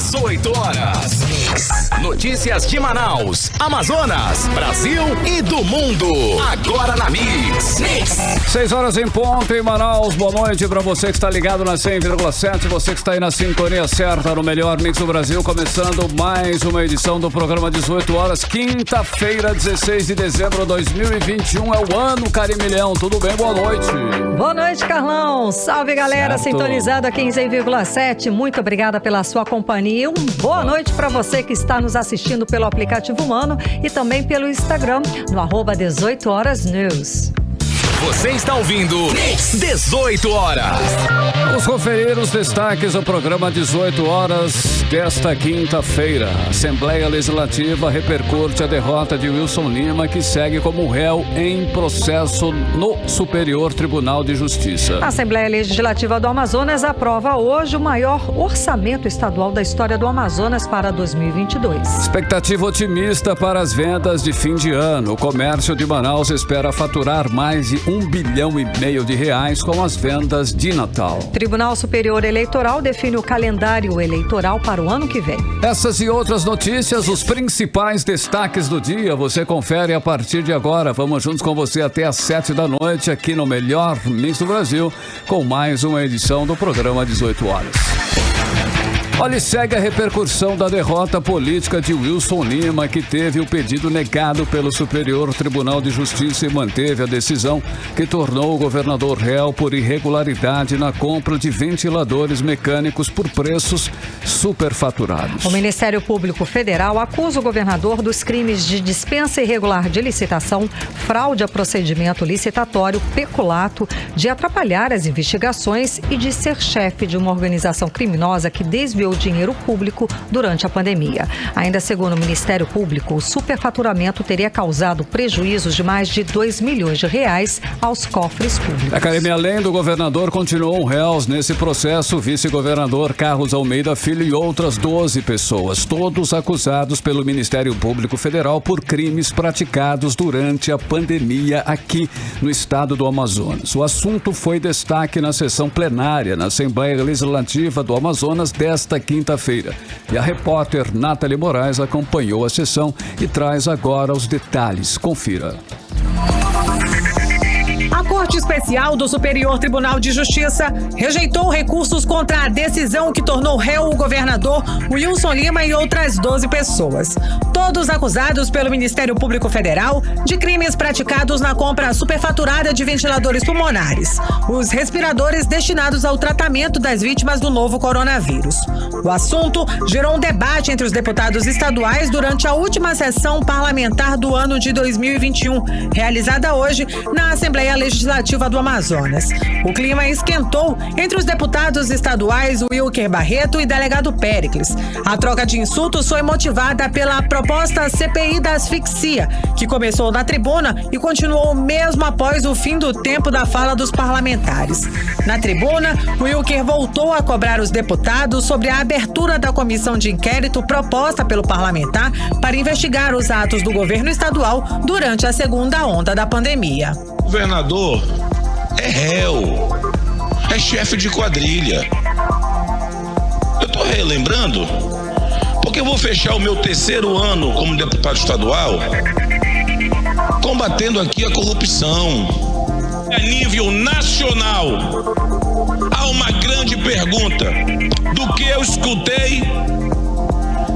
18 horas. Notícias de Manaus, Amazonas, Brasil e do mundo. Agora na Mix. 6 horas em ponto em Manaus. Boa noite pra você que está ligado na 100,7. Você que está aí na sintonia certa no melhor Mix do Brasil. Começando mais uma edição do programa 18 horas. Quinta-feira, 16 de dezembro de 2021. É o ano Carimilhão. Tudo bem? Boa noite. Boa noite, Carlão. Salve, galera. Certo. Sintonizado aqui em 100,7. Muito obrigada pela sua companhia. Boa noite pra você que está nos assistindo pelo aplicativo Humano e também pelo Instagram no @18horasnews. Você está ouvindo 18 horas. Vamos conferir os destaques do programa 18 horas desta quinta-feira. A Assembleia Legislativa repercute a derrota de Wilson Lima, que segue como réu em processo no Superior Tribunal de Justiça. A Assembleia Legislativa do Amazonas aprova hoje o maior orçamento estadual da história do Amazonas para 2022. Expectativa otimista para as vendas de fim de ano. O comércio de Manaus espera faturar mais de R$1,5 bilhão de reais com as vendas de Natal. Tribunal Superior Eleitoral define o calendário eleitoral para o ano que vem. Essas e outras notícias, os principais destaques do dia, você confere a partir de agora. Vamos juntos com você até às 7 da noite aqui no melhor Mix do Brasil, com mais uma edição do programa 18 horas. Olha, segue a repercussão da derrota política de Wilson Lima, que teve o pedido negado pelo Superior Tribunal de Justiça e manteve a decisão que tornou o governador réu por irregularidade na compra de ventiladores mecânicos por preços superfaturados. O Ministério Público Federal acusa o governador dos crimes de dispensa irregular de licitação, fraude a procedimento licitatório, peculato, de atrapalhar as investigações e de ser chefe de uma organização criminosa que desviou dinheiro público durante a pandemia. Ainda segundo o Ministério Público, o superfaturamento teria causado prejuízos de mais de R$2 milhões aos cofres públicos. Academia, além do governador, continuam réus nesse processo o vice-governador Carlos Almeida Filho e outras 12 pessoas, todos acusados pelo Ministério Público Federal por crimes praticados durante a pandemia aqui no estado do Amazonas. O assunto foi destaque na sessão plenária na Assembleia Legislativa do Amazonas desta quinta-feira. E a repórter Nathalie Moraes acompanhou a sessão e traz agora os detalhes. Confira. A Corte Especial do Superior Tribunal de Justiça rejeitou recursos contra a decisão que tornou réu o governador Wilson Lima e outras 12 pessoas. Todos acusados pelo Ministério Público Federal de crimes praticados na compra superfaturada de ventiladores pulmonares, os respiradores destinados ao tratamento das vítimas do novo coronavírus. O assunto gerou um debate entre os deputados estaduais durante a última sessão parlamentar do ano de 2021, realizada hoje na Assembleia Legislativa do Amazonas. O clima esquentou entre os deputados estaduais Wilker Barreto e delegado Péricles. A troca de insultos foi motivada pela proposta CPI da asfixia, que começou na tribuna e continuou mesmo após o fim do tempo da fala dos parlamentares. Na tribuna, Wilker voltou a cobrar os deputados sobre a abertura da comissão de inquérito proposta pelo parlamentar para investigar os atos do governo estadual durante a segunda onda da pandemia. O governador é réu, é chefe de quadrilha. Eu tô relembrando porque eu vou fechar o meu terceiro ano como deputado estadual combatendo aqui a corrupção. A nível nacional, há uma grande pergunta do que eu escutei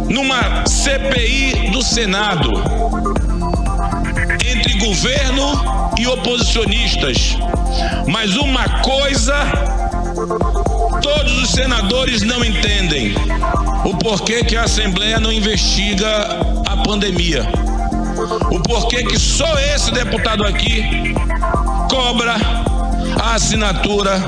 numa CPI do Senado entre governo e oposicionistas. Mas uma coisa todos os senadores não entendem: o porquê que a Assembleia não investiga a pandemia. O porquê que só esse deputado aqui cobra a assinatura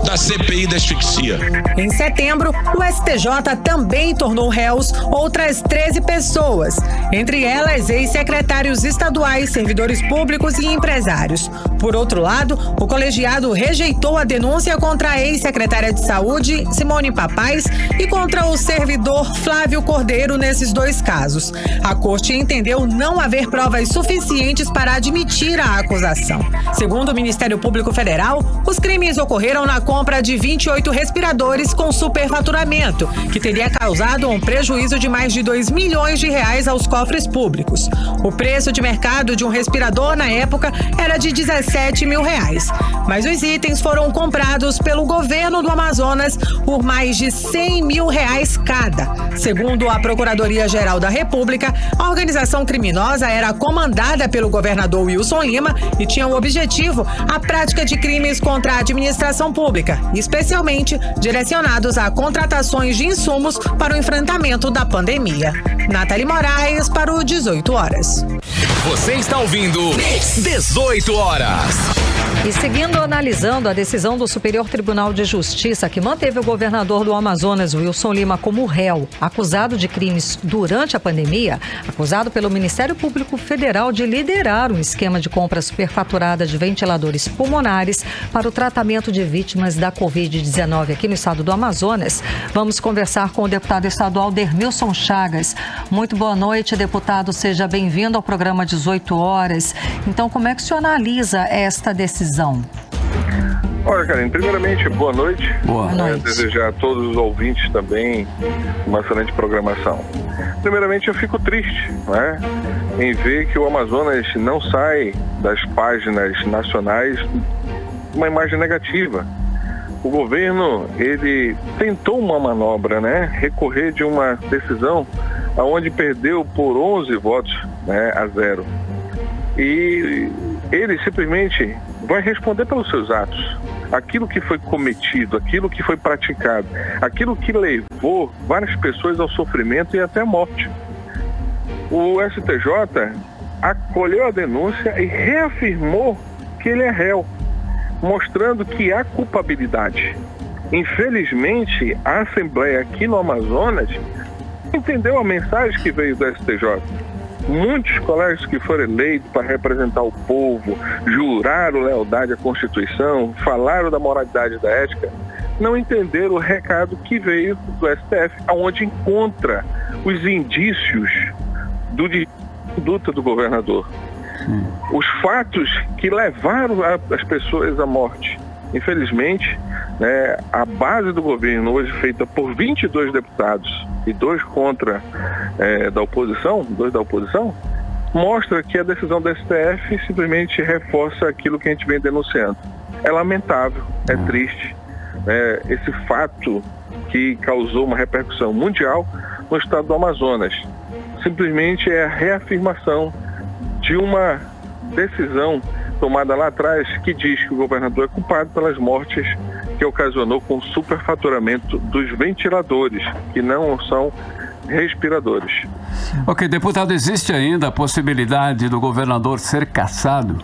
da CPI da asfixia. Em setembro, o STJ também tornou réus outras 13 pessoas, entre elas ex-secretários estaduais, servidores públicos e empresários. Por outro lado, o colegiado rejeitou a denúncia contra a ex-secretária de Saúde, Simone Papais, e contra o servidor Flávio Cordeiro nesses dois casos. A corte entendeu não haver provas suficientes para admitir a acusação. Segundo o Ministério Público Federal, os crimes ocorreram na compra de 28 respiradores com superfaturamento, que teria causado um prejuízo de mais de R$2 milhões aos cofres públicos. O preço de mercado de um respirador na época era de R$17 mil. Mas os itens foram comprados pelo governo do Amazonas por mais de R$100 mil cada. Segundo a Procuradoria-Geral da República, a organização criminosa era comandada pelo governador Wilson Lima e tinha o objetivo a prática de crimes contra a administração pública, especialmente direcionados a contratações de insumos para o enfrentamento da pandemia. Nathalie Moraes para o 18 horas. Você está ouvindo 18 horas. E seguindo analisando a decisão do Superior Tribunal de Justiça que manteve o governador do Amazonas, Wilson Lima, como réu, acusado de crimes durante a pandemia, acusado pelo Ministério Público Federal de liderar um esquema de compra superfaturada de ventiladores pulmonares para o tratamento de vítimas da Covid-19 aqui no estado do Amazonas, vamos conversar com o deputado estadual Dermilson Chagas. Muito boa noite, deputado, seja bem-vindo ao programa 18 horas. Então, como é que o senhor analisa esta decisão? Olha, Karine, primeiramente, boa noite. Boa noite. Desejar a todos os ouvintes também uma excelente programação. Primeiramente, eu fico triste, né, em ver que o Amazonas não sai das páginas nacionais uma imagem negativa. O governo, ele tentou uma manobra, né, recorrer de uma decisão onde perdeu por 11 votos, né, a 0. E ele simplesmente vai responder pelos seus atos. Aquilo que foi cometido, aquilo que foi praticado, aquilo que levou várias pessoas ao sofrimento e até à morte. O STJ acolheu a denúncia e reafirmou que ele é réu, mostrando que há culpabilidade. Infelizmente, a Assembleia aqui no Amazonas entendeu a mensagem que veio do STJ. Muitos colegas que foram eleitos para representar o povo, juraram lealdade à Constituição, falaram da moralidade e da ética, não entenderam o recado que veio do STF, onde encontra os indícios de conduta do governador. Os fatos que levaram as pessoas à morte. Infelizmente, né, a base do governo, hoje feita por 22 deputados e 2 contra da oposição, 2 da oposição, mostra que a decisão do STF simplesmente reforça aquilo que a gente vem denunciando. É lamentável, é triste, esse fato que causou uma repercussão mundial no estado do Amazonas. Simplesmente é a reafirmação de uma decisão tomada lá atrás que diz que o governador é culpado pelas mortes que ocasionou com o superfaturamento dos ventiladores, que não são respiradores. Ok, deputado, existe ainda a possibilidade do governador ser cassado?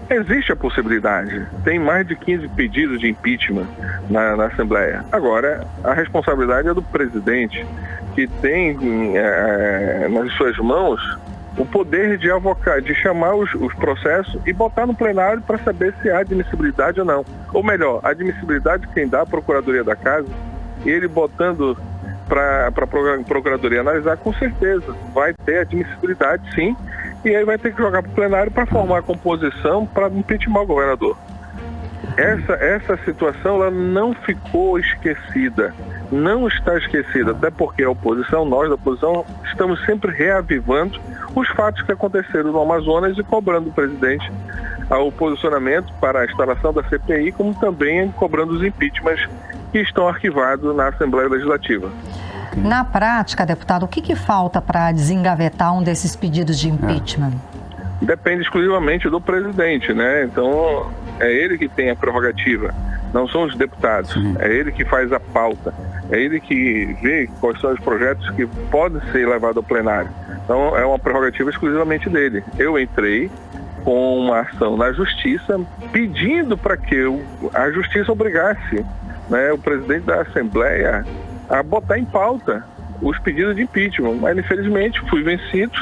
Existe a possibilidade. Tem mais de 15 pedidos de impeachment na Assembleia. Agora, a responsabilidade é do presidente, que tem nas suas mãos o poder de avocar, de chamar os processos e botar no plenário para saber se há admissibilidade ou não. Ou melhor, a admissibilidade quem dá a Procuradoria da Casa, e ele botando para a Procuradoria analisar, com certeza vai ter admissibilidade, sim, e aí vai ter que jogar para o plenário para formar a composição para impeachment o governador. Essa situação ela não ficou esquecida, não está esquecida, até porque a oposição, nós da oposição, estamos sempre reavivando os fatos que aconteceram no Amazonas e cobrando do presidente o posicionamento para a instalação da CPI, como também cobrando os impeachments que estão arquivados na Assembleia Legislativa. Na prática, deputado, o que falta para desengavetar um desses pedidos de impeachment? Depende exclusivamente do presidente, né? Então, é ele que tem a prerrogativa, não são os deputados. É ele que faz a pauta, é ele que vê quais são os projetos que podem ser levados ao plenário. Então, é uma prerrogativa exclusivamente dele. Eu entrei com uma ação na Justiça pedindo para que a Justiça obrigasse, né, o presidente da Assembleia a botar em pauta os pedidos de impeachment, mas infelizmente fui vencido,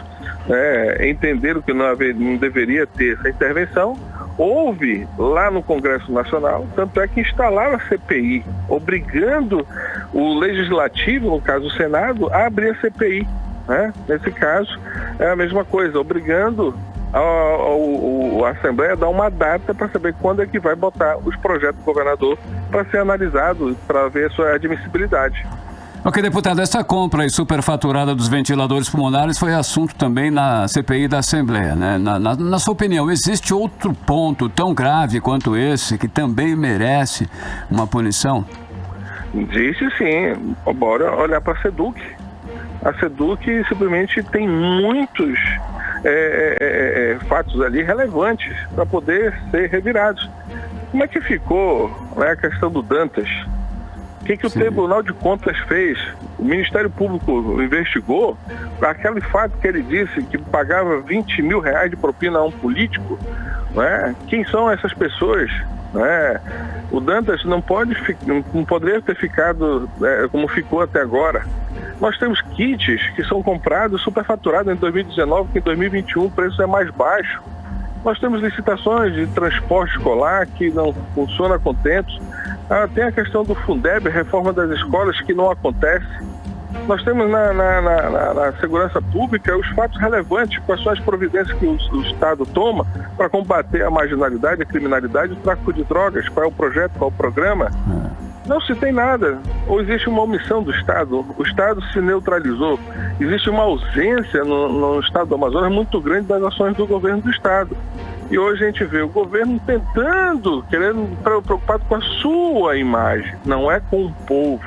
entenderam que não deveria ter essa intervenção, Houve lá no Congresso Nacional, tanto é que instalaram a CPI, obrigando o Legislativo, no caso o Senado, a abrir a CPI. Né? Nesse caso, é a mesma coisa, obrigando a Assembleia a dar uma data para saber quando é que vai botar os projetos do governador para ser analisado, para ver a sua admissibilidade. Ok, deputado, essa compra superfaturada dos ventiladores pulmonares foi assunto também na CPI da Assembleia, né? Na sua opinião, existe outro ponto tão grave quanto esse que também merece uma punição? Existe sim. Bora olhar para a SEDUC. A SEDUC simplesmente tem muitos fatos ali relevantes para poder ser revirados. Como é que ficou, né, a questão do Dantas? O que o Tribunal de Contas fez? O Ministério Público investigou aquele fato que ele disse que pagava 20 mil reais de propina a um político. Né? Quem são essas pessoas? Né? O Dantas não poderia ter ficado como ficou até agora. Nós temos kits que são comprados superfaturados em 2019, que em 2021 o preço é mais baixo. Nós temos licitações de transporte escolar que não funciona a contento. Tem a questão do Fundeb, reforma das escolas, que não acontece. Nós temos na segurança pública os fatos relevantes, quais são as providências que o Estado toma para combater a marginalidade, a criminalidade e o tráfico de drogas, qual é o projeto, qual é o programa. Não se tem nada, ou existe uma omissão do Estado, o Estado se neutralizou, existe uma ausência no Estado do Amazonas muito grande das ações do governo do Estado. E hoje a gente vê o governo preocupado com a sua imagem, não é com o povo,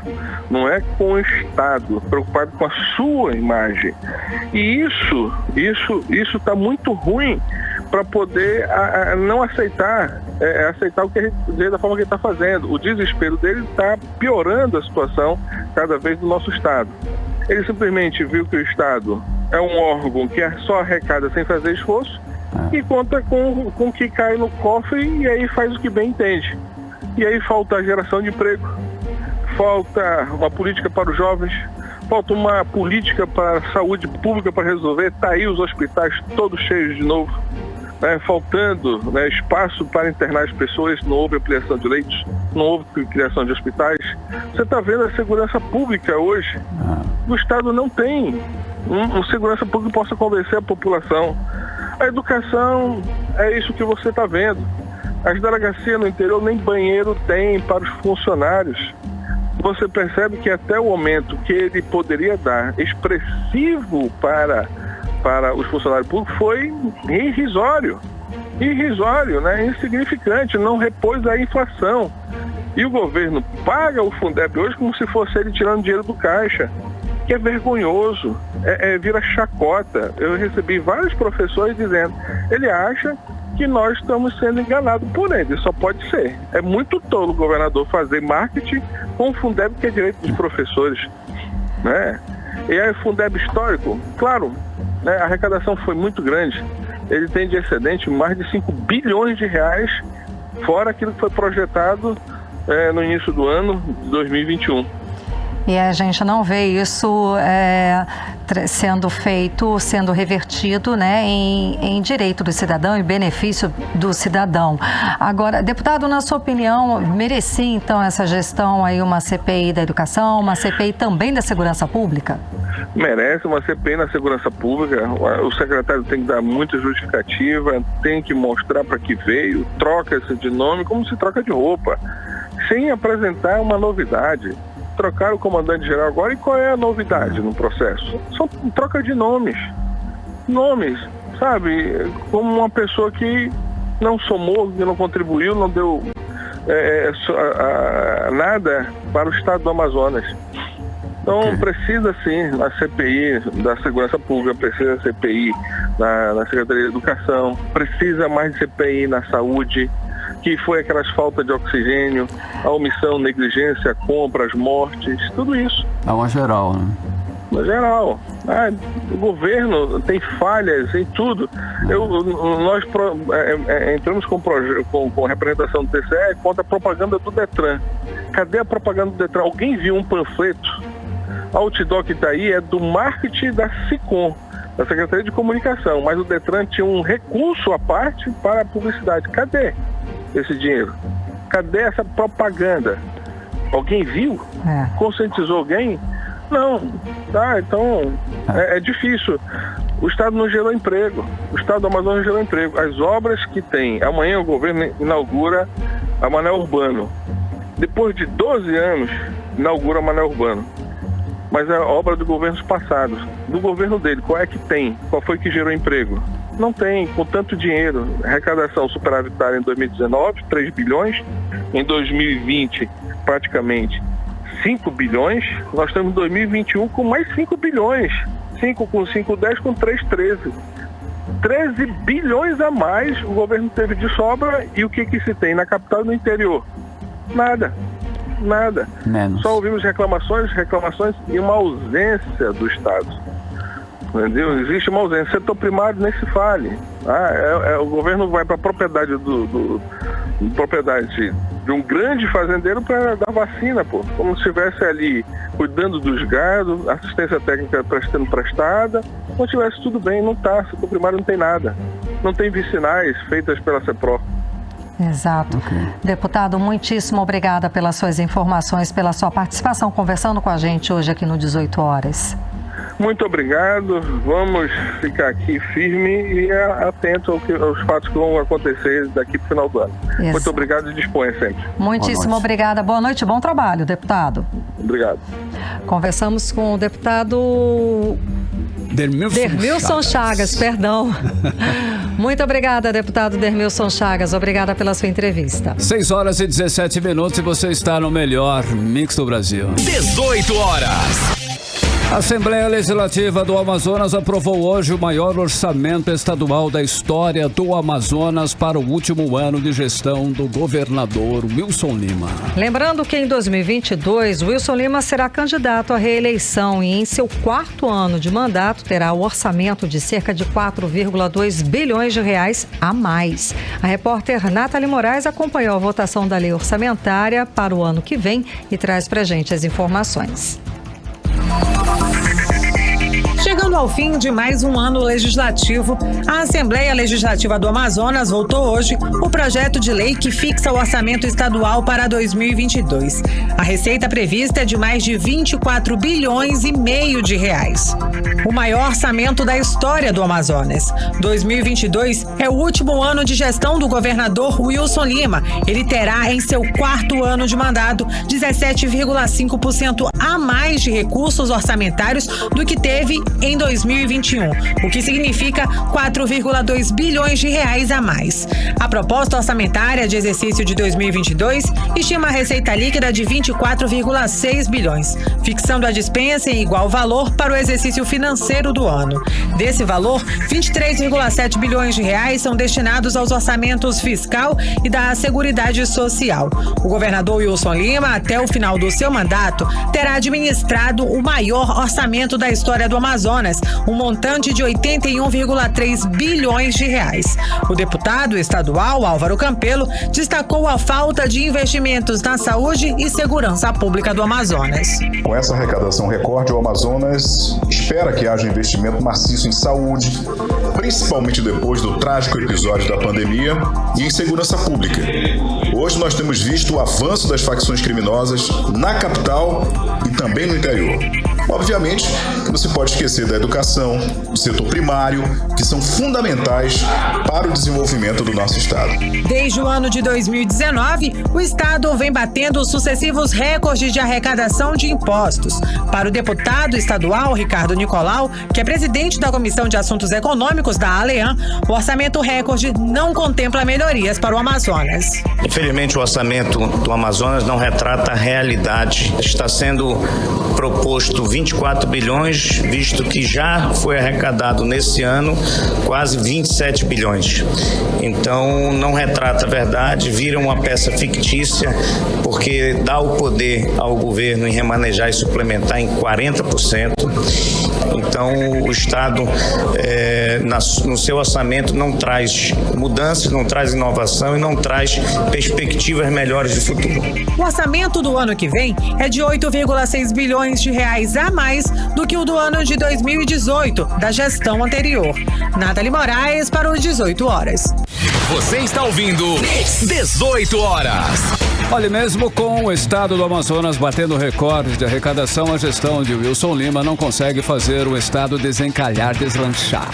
não é com o Estado, preocupado com a sua imagem. E isso está muito ruim para poder não aceitar o que ele, da forma que ele está fazendo. O desespero dele está piorando a situação cada vez do nosso Estado. Ele simplesmente viu que o Estado é um órgão que só arrecada sem fazer esforço e conta com o que cai no cofre e aí faz o que bem entende. E aí falta a geração de emprego, falta uma política para os jovens, falta uma política para a saúde pública para resolver. Está aí os hospitais todos cheios de novo, né, faltando, né, espaço para internar as pessoas, não houve ampliação de leitos, não houve criação de hospitais. Você está vendo a segurança pública hoje. O Estado não tem um segurança pública que possa convencer a população. A educação é isso que você está vendo. As delegacias no interior nem banheiro tem para os funcionários. Você percebe que até o aumento que ele poderia dar expressivo para os funcionários públicos foi irrisório, né? Insignificante, não repôs a inflação. E o governo paga o Fundeb hoje como se fosse ele tirando dinheiro do caixa, que é vergonhoso, vira chacota. Eu recebi vários professores dizendo, ele acha que nós estamos sendo enganados por ele, só pode ser. É muito tolo o governador fazer marketing com o Fundeb, que é direito dos professores, né? E aí o Fundeb histórico, claro, né, a arrecadação foi muito grande, ele tem de excedente mais de 5 bilhões de reais, fora aquilo que foi projetado no início do ano de 2021. E a gente não vê isso sendo feito, sendo revertido, né, em direito do cidadão e benefício do cidadão. Agora, deputado, na sua opinião, merecia então essa gestão aí uma CPI da educação, uma CPI também da segurança pública? Merece uma CPI na segurança pública. O secretário tem que dar muita justificativa, tem que mostrar para que veio, troca-se de nome como se troca de roupa, sem apresentar uma novidade. Trocaram o comandante-geral agora, e qual é a novidade no processo? São troca de nomes, sabe? Como uma pessoa que não somou, que não contribuiu, não deu nada para o estado do Amazonas. Então precisa sim a CPI da Segurança Pública, precisa CPI na Secretaria de Educação, precisa mais de CPI na saúde, que foi aquelas faltas de oxigênio, a omissão, negligência, a compra, as mortes, tudo isso. É uma geral, né? Na geral. O governo tem falhas em tudo. Nós entramos com representação do TCE contra a propaganda do Detran. Cadê a propaganda do Detran? Alguém viu um panfleto? A outdoor que está aí é do marketing da SICOM. da Secretaria de Comunicação, mas o Detran tinha um recurso à parte para a publicidade. Cadê esse dinheiro? Cadê essa propaganda? Alguém viu? Conscientizou alguém? Não. Então é difícil. O Estado não gerou emprego. O Estado do Amazonas não gerou emprego. As obras que tem, amanhã o governo inaugura a Manel Urbano. Depois de 12 anos, inaugura a Manel Urbano. Mas é obra do governos passados. Do governo dele, qual é que tem? Qual foi que gerou emprego? Não tem, com tanto dinheiro. Arrecadação superavitária em 2019, 3 bilhões. Em 2020, praticamente 5 bilhões. Nós estamos em 2021 com mais 5 bilhões. 5 com 5, 10 com 3, 13. 13 bilhões a mais o governo teve de sobra. E o que se tem na capital e no interior? Nada. Menos. Só ouvimos reclamações e uma ausência do Estado. Entendeu? Existe uma ausência. Setor primário nem se fale. O governo vai para a propriedade propriedade de um grande fazendeiro para dar vacina, como se estivesse ali cuidando dos gados, assistência técnica sendo prestada, como se tivesse tudo bem. Não está. Setor primário não tem nada. Não tem vicinais feitas pela CEPRO. Exato. Deputado, muitíssimo obrigada pelas suas informações, pela sua participação conversando com a gente hoje aqui no 18 Horas. Muito obrigado. Vamos ficar aqui firme e atento aos fatos que vão acontecer daqui para o final do ano. Exato. Muito obrigado e disponha sempre. Muitíssimo obrigada. Boa noite e bom trabalho, deputado. Obrigado. Conversamos com o deputado Dermilson Chagas, perdão. Muito obrigada, deputado Dermilson Chagas. Obrigada pela sua entrevista. 6 horas e 17 minutos e você está no melhor Mix do Brasil. 18 horas. A Assembleia Legislativa do Amazonas aprovou hoje o maior orçamento estadual da história do Amazonas para o último ano de gestão do governador Wilson Lima. Lembrando que em 2022, Wilson Lima será candidato à reeleição e em seu 4º ano de mandato terá o orçamento de cerca de 4,2 bilhões de reais a mais. A repórter Nathalie Moraes acompanhou a votação da lei orçamentária para o ano que vem e traz pra gente as informações. Chegando ao fim de mais um ano legislativo, a Assembleia Legislativa do Amazonas votou hoje o projeto de lei que fixa o orçamento estadual para 2022. A receita prevista é de mais de 24 bilhões e meio de reais. O maior orçamento da história do Amazonas. 2022 é o último ano de gestão do governador Wilson Lima. Ele terá em seu 4º ano de mandato 17,5% a mais de recursos orçamentários do que teve em 2021, o que significa 4,2 bilhões de reais a mais. A proposta orçamentária de exercício de 2022 estima a receita líquida de 24,6 bilhões, fixando a despensa em igual valor para o exercício financeiro do ano. Desse valor, 23,7 bilhões de reais são destinados aos orçamentos fiscal e da Seguridade Social. O governador Wilson Lima, até o final do seu mandato, terá administrado o maior orçamento da história do Amazonas, um montante de 81,3 bilhões de reais. O deputado estadual Álvaro Campelo destacou a falta de investimentos na saúde e segurança pública do Amazonas. Com essa arrecadação recorde, o Amazonas espera que haja investimento maciço em saúde, principalmente depois do trágico episódio da pandemia, e em segurança pública. Hoje nós temos visto o avanço das facções criminosas na capital e também no interior. Obviamente que não se pode esquecer da educação, do setor primário, que são fundamentais para o desenvolvimento do nosso estado. Desde o ano de 2019, o estado vem batendo sucessivos recordes de arrecadação de impostos. Para o deputado estadual Ricardo Nicolau, que é presidente da Comissão de Assuntos Econômicos da ALEAN, o orçamento recorde não contempla melhorias para o Amazonas. Infelizmente, o orçamento do Amazonas não retrata a realidade. Está sendo proposto 24 bilhões, visto que já foi arrecadado nesse ano quase 27 bilhões. Então, não retrata a verdade, vira uma peça fictícia, porque dá o poder ao governo em remanejar e suplementar em 40%. Então, o Estado, no seu orçamento, não traz mudanças, não traz inovação e não traz perspectivas melhores de futuro. O orçamento do ano que vem é de 8,6 bilhões de reais a mais do que o do ano de 2018, da gestão anterior. Nathalie Moraes para os 18 horas. Você está ouvindo 18 horas. Olha, mesmo com o estado do Amazonas batendo recordes de arrecadação, a gestão de Wilson Lima não consegue fazer o estado desencalhar, deslanchar.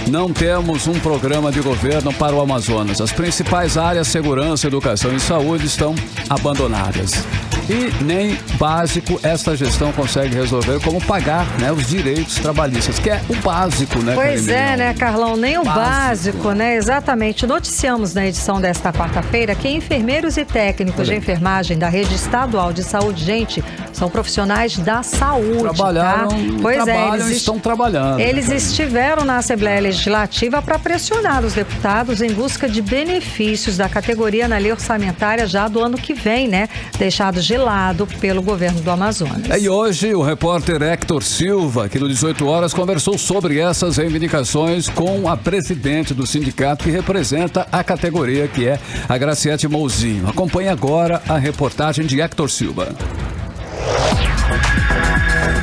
Não temos um programa de governo para o Amazonas. As principais áreas, segurança, educação e saúde, estão abandonadas. E nem básico esta gestão consegue resolver, como pagar, né, os direitos trabalhistas, que é o básico, né? Pois é, né, Carlão? Nem o básico, né? Exatamente. Noticiamos na edição desta quarta-feira que enfermeiros e técnicos de enfermagem da Rede Estadual de Saúde, gente, são profissionais da saúde, trabalharam, tá? Pois eles estão trabalhando. Eles estiveram na Assembleia Legislativa para pressionar os deputados em busca de benefícios da categoria na lei orçamentária já do ano que vem, né? Deixados de lado pelo governo do Amazonas. E hoje o repórter Hector Silva, aqui no 18 horas, conversou sobre essas reivindicações com a presidente do sindicato que representa a categoria, que é a Graciete Mouzinho. Acompanhe agora a reportagem de Hector Silva.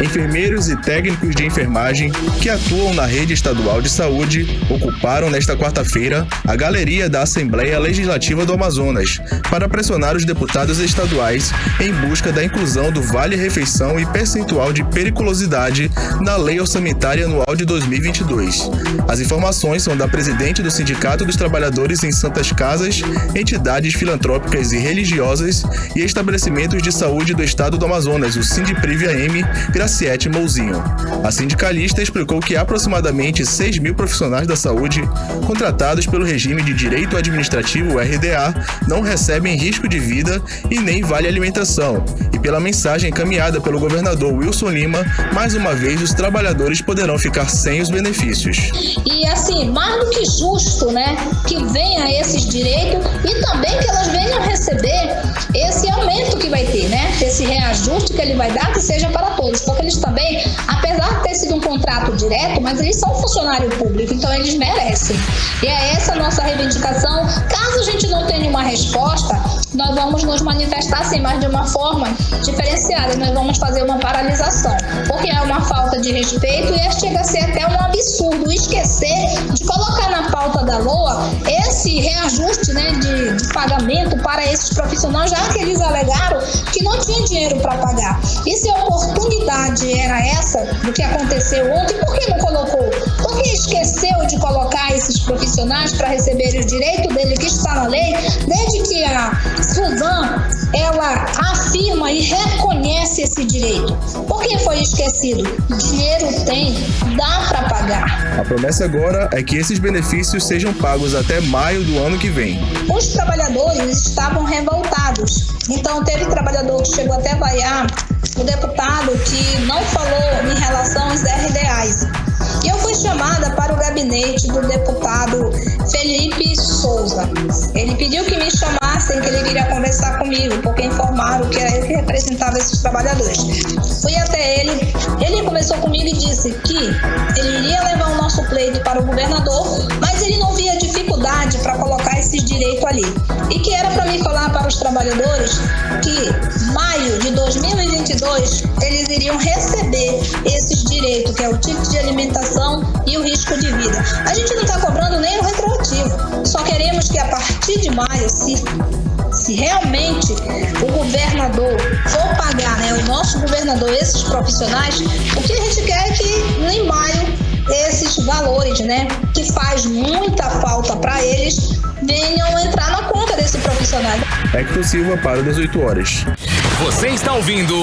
Enfermeiros e técnicos de enfermagem que atuam na rede estadual de saúde ocuparam nesta quarta-feira a galeria da Assembleia Legislativa do Amazonas para pressionar os deputados estaduais em busca da inclusão do vale-refeição e percentual de periculosidade na Lei Orçamentária Anual de 2022. As informações são da presidente do Sindicato dos Trabalhadores em Santas Casas, entidades filantrópicas e religiosas e estabelecimentos de saúde do estado do Amazonas, o Sindipriv-AM, Graciete Mouzinho. A sindicalista explicou que aproximadamente 6 mil profissionais da saúde, contratados pelo regime de direito administrativo RDA, não recebem risco de vida e nem vale alimentação. E pela mensagem encaminhada pelo governador Wilson Lima, mais uma vez os trabalhadores poderão ficar sem os benefícios. E assim, mais do que justo, né, que venha esses direitos e também que elas venham receber esse aumento que vai ter, né, esse reajuste que ele vai dar, que seja para todos, porque eles também, apesar de ter sido um contrato direto, mas eles são funcionário público, então eles merecem. E é essa a nossa reivindicação. Caso a gente não tenha uma resposta, nós vamos nos manifestar assim, mas de uma forma diferenciada. Nós vamos fazer uma paralisação, porque é uma falta de respeito e chega a ser até um absurdo esquecer de colocar na pauta da LOA esse reajuste, né, de pagamento para esses profissionais, já que eles alegaram que não tinha dinheiro para pagar. E se a oportunidade era essa do que aconteceu ontem, por que não colocou? Por que esqueceu de colocar esses profissionais para receber o direito dele que está na lei, desde que a Suzan, ela afirma e reconhece esse direito? Por que foi esquecido? Dinheiro tem, dá para pagar. A promessa agora é que esses benefícios sejam pagos até maio do ano que vem. Os trabalhadores estavam revoltados. Então teve trabalhador que chegou até vaiar o deputado que não falou em relação aos RDAs. E eu fui chamada para o gabinete do deputado Felipe Souza. Ele pediu que me chamassem, que ele viria conversar comigo, porque informaram que era ele que representava esses trabalhadores. Fui até ele, ele conversou comigo e disse que ele iria levar o nosso pleito para o governador, mas ele não via dificuldade para colocar esses direitos ali. E que era para mim falar para os trabalhadores que maio de 2022 eles iriam receber esses direitos, que é o tipo de alimentação e o risco de vida. A gente não está cobrando nem o retroativo, só queremos que a partir de maio, se realmente o governador for pagar, né, o nosso governador, esses profissionais, o que a gente quer é que em maio esses valores, né, que faz muita falta para eles, venham entrar na conta desse profissional. Hector Silva para 18 horas. Você está ouvindo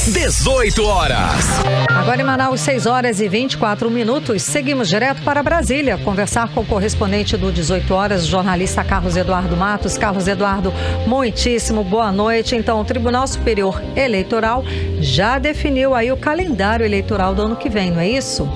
18 horas. Agora em Manaus, 6 horas e 24 minutos. Seguimos direto para Brasília. Conversar com o correspondente do 18 horas, o jornalista Carlos Eduardo Matos. Carlos Eduardo, muitíssimo boa noite. Então, o Tribunal Superior Eleitoral já definiu aí o calendário eleitoral do ano que vem, não é isso?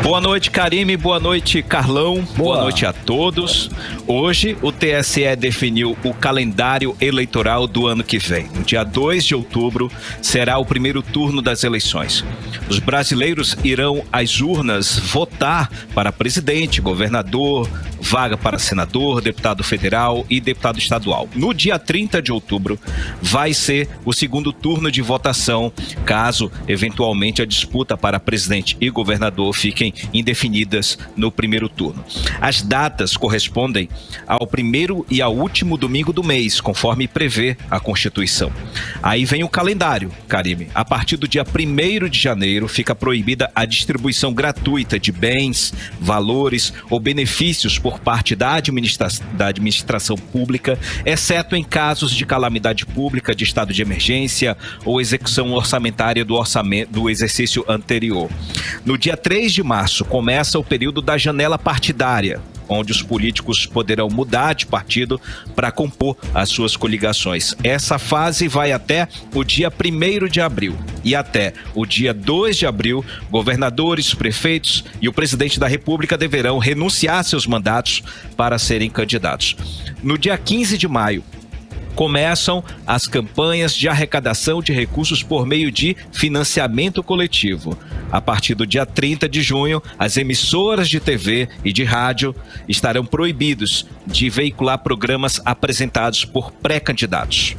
Boa noite, Karime. Boa noite, Carlão. Boa noite a todos. Hoje, o TSE definiu o calendário eleitoral do ano que vem. No dia 2 de outubro, será o primeiro turno das eleições. Os brasileiros irão às urnas votar para presidente, governador, vaga para senador, deputado federal e deputado estadual. No dia 30 de outubro, vai ser o segundo turno de votação, caso, eventualmente, a disputa para presidente e governador fiquem indefinidas no primeiro turno. As datas correspondem ao primeiro e ao último domingo do mês, conforme prevê a Constituição. Aí vem o calendário, Karime. A partir do dia 1º de janeiro, fica proibida a distribuição gratuita de bens, valores ou benefícios por parte da administração pública, exceto em casos de calamidade pública, de estado de emergência ou execução orçamentária do exercício anterior. No dia 3 de março, começa o período da janela partidária, onde os políticos poderão mudar de partido para compor as suas coligações. Essa fase vai até o dia 1º de abril. E até o dia 2 de abril, governadores, prefeitos e o presidente da República deverão renunciar a seus mandatos para serem candidatos. No dia 15 de maio, começam as campanhas de arrecadação de recursos por meio de financiamento coletivo. A partir do dia 30 de junho, as emissoras de TV e de rádio estarão proibidos de veicular programas apresentados por pré-candidatos.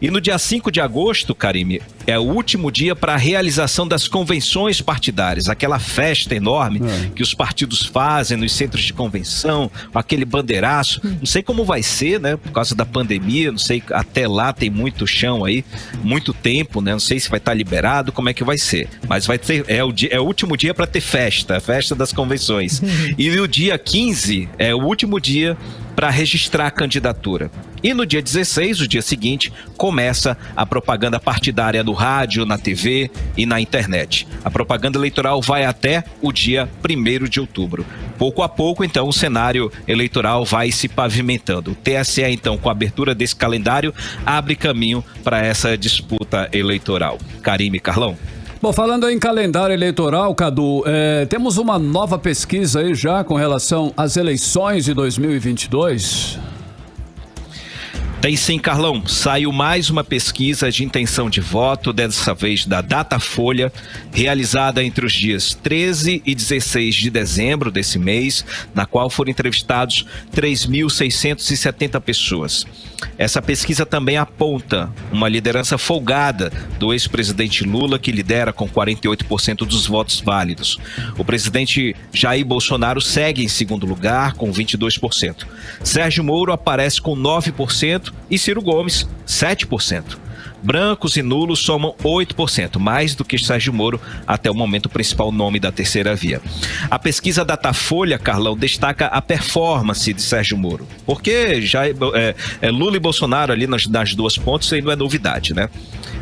E no dia 5 de agosto, Karime, é o último dia para a realização das convenções partidárias, aquela festa enorme que os partidos fazem nos centros de convenção, aquele bandeiraço. Não sei como vai ser, né, por causa da pandemia, não sei, até lá tem muito chão aí, muito tempo, né, não sei se vai estar liberado, como é que vai ser. Mas vai ter, é o último dia para ter festa, a festa das convenções. E o dia 15 é o último dia para registrar a candidatura. E no dia 16, o dia seguinte, começa a propaganda partidária no rádio, na TV e na internet. A propaganda eleitoral vai até o dia 1º de outubro. Pouco a pouco, então, o cenário eleitoral vai se pavimentando. O TSE, então, com a abertura desse calendário, abre caminho para essa disputa eleitoral. Karime, Carlão. Bom, falando em calendário eleitoral, Cadu, temos uma nova pesquisa aí já com relação às eleições de 2022? Tem sim, Carlão. Saiu mais uma pesquisa de intenção de voto, dessa vez da Datafolha, realizada entre os dias 13 e 16 de dezembro desse mês, na qual foram entrevistados 3.670 pessoas. Essa pesquisa também aponta uma liderança folgada do ex-presidente Lula, que lidera com 48% dos votos válidos. O presidente Jair Bolsonaro segue em segundo lugar, com 22%. Sérgio Moro aparece com 9%, e Ciro Gomes, 7%. Brancos e nulos somam 8%, mais do que Sérgio Moro, até o momento o principal nome da terceira via. A pesquisa Datafolha, Carlão, destaca a performance de Sérgio Moro, porque já Lula e Bolsonaro ali nas duas pontas, isso aí não é novidade, né?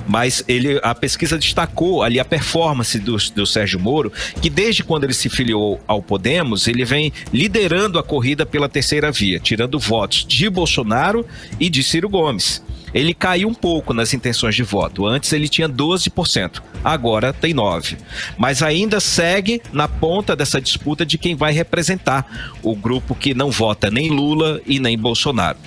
Mas a pesquisa destacou ali a performance do Sérgio Moro, que desde quando ele se filiou ao Podemos, ele vem liderando a corrida pela terceira via, tirando votos de Bolsonaro e de Ciro Gomes. Ele caiu um pouco nas intenções de voto. Antes ele tinha 12%, agora tem 9%. Mas ainda segue na ponta dessa disputa de quem vai representar o grupo que não vota nem Lula e nem Bolsonaro.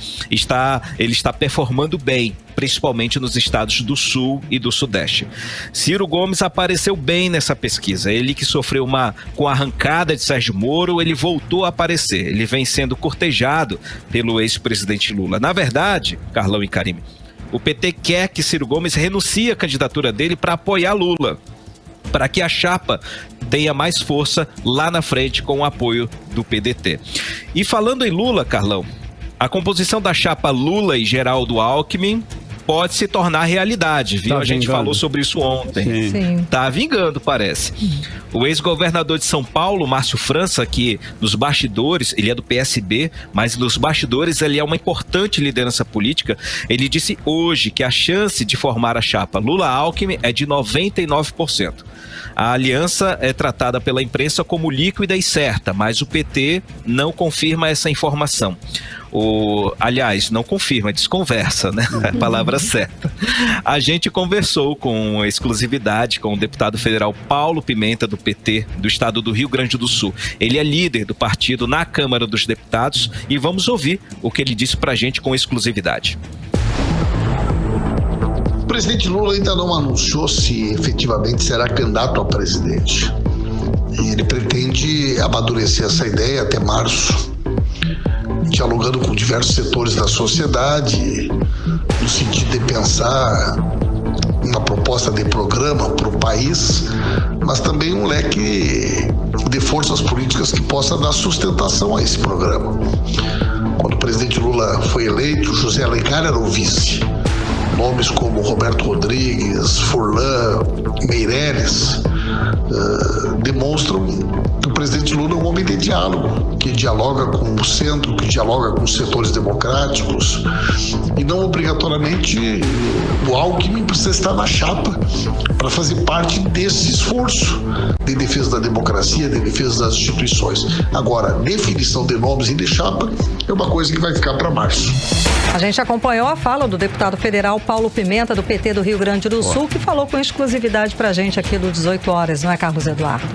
Ele está performando bem, principalmente nos estados do Sul e do Sudeste. Ciro Gomes apareceu bem nessa pesquisa. Ele que sofreu com a arrancada de Sérgio Moro, ele voltou a aparecer. Ele vem sendo cortejado pelo ex-presidente Lula. Na verdade, Carlão e Karime, o PT quer que Ciro Gomes renuncie à candidatura dele para apoiar Lula, para que a chapa tenha mais força lá na frente com o apoio do PDT. E falando em Lula, Carlão, a composição da chapa Lula e Geraldo Alckmin pode se tornar realidade, viu? A gente falou sobre isso ontem. Sim. Tá vingando, parece. O ex-governador de São Paulo, Márcio França, que nos bastidores, ele é do PSB, mas nos bastidores ele é uma importante liderança política, ele disse hoje que a chance de formar a chapa Lula-Alckmin é de 99%. A aliança é tratada pela imprensa como líquida e certa, mas o PT não confirma essa informação. Aliás, não confirma, desconversa, né? A palavra certa. A gente conversou com exclusividade com o deputado federal Paulo Pimenta, do PT, do estado do Rio Grande do Sul. Ele é líder do partido na Câmara dos Deputados e vamos ouvir o que ele disse pra gente com exclusividade. O presidente Lula ainda não anunciou se efetivamente será candidato a presidente. E ele pretende amadurecer essa ideia até março, dialogando com diversos setores da sociedade, no sentido de pensar uma proposta de programa para o país, mas também um leque de forças políticas que possa dar sustentação a esse programa. Quando o presidente Lula foi eleito, José Alencar era o vice. Nomes como Roberto Rodrigues, Furlan, Meireles demonstram que o presidente Lula é um homem de diálogo, que dialoga com o centro, que dialoga com os setores democráticos, e não obrigatoriamente o Alckmin precisa estar na chapa para fazer parte desse esforço de defesa da democracia, de defesa das instituições. Agora, definição de nomes e de chapa é uma coisa que vai ficar para março. A gente acompanhou a fala do deputado federal Paulo Pimenta, do PT do Rio Grande do Sul, que falou com exclusividade pra gente aqui do 18 horas, não é, Carlos Eduardo?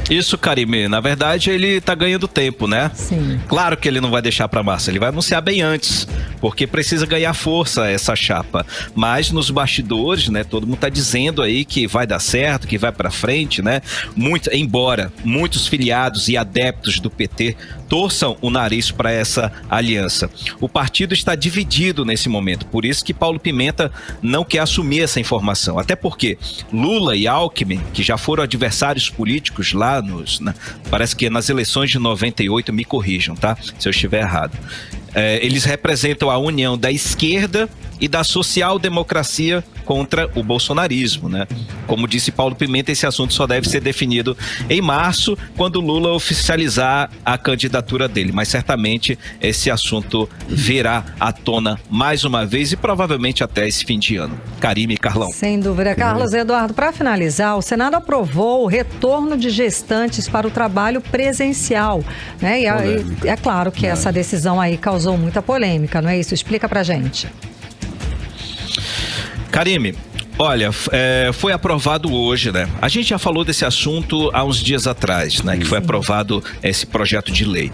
Isso, Karime. Na verdade, ele tá ganhando tempo, né? Sim. Claro que ele não vai deixar pra massa, ele vai anunciar bem antes, porque precisa ganhar força essa chapa. Mas nos bastidores, né, todo mundo tá dizendo aí que vai dar certo, que vai pra frente, né? Embora muitos filiados e adeptos do PT torçam o nariz para essa aliança. O partido está dividido nesse momento, por isso que Paulo Pimenta não quer assumir essa informação. Até porque Lula e Alckmin, que já foram adversários políticos lá parece que nas eleições de 98, me corrijam, tá? Se eu estiver errado. Eles representam a união da esquerda e da social-democracia contra o bolsonarismo, né? Como disse Paulo Pimenta, esse assunto só deve ser definido em março, quando Lula oficializar a candidatura dele. Mas certamente esse assunto virá à tona mais uma vez e provavelmente até esse fim de ano. Karime e Carlão. Sem dúvida. Carlos Eduardo, para finalizar, o Senado aprovou o retorno de gestantes para o trabalho presencial, né? E é claro que essa decisão aí causou muita polêmica, não é isso? Explica pra gente. Karime, olha, foi aprovado hoje, né? A gente já falou desse assunto há uns dias atrás, né? Que foi aprovado esse projeto de lei.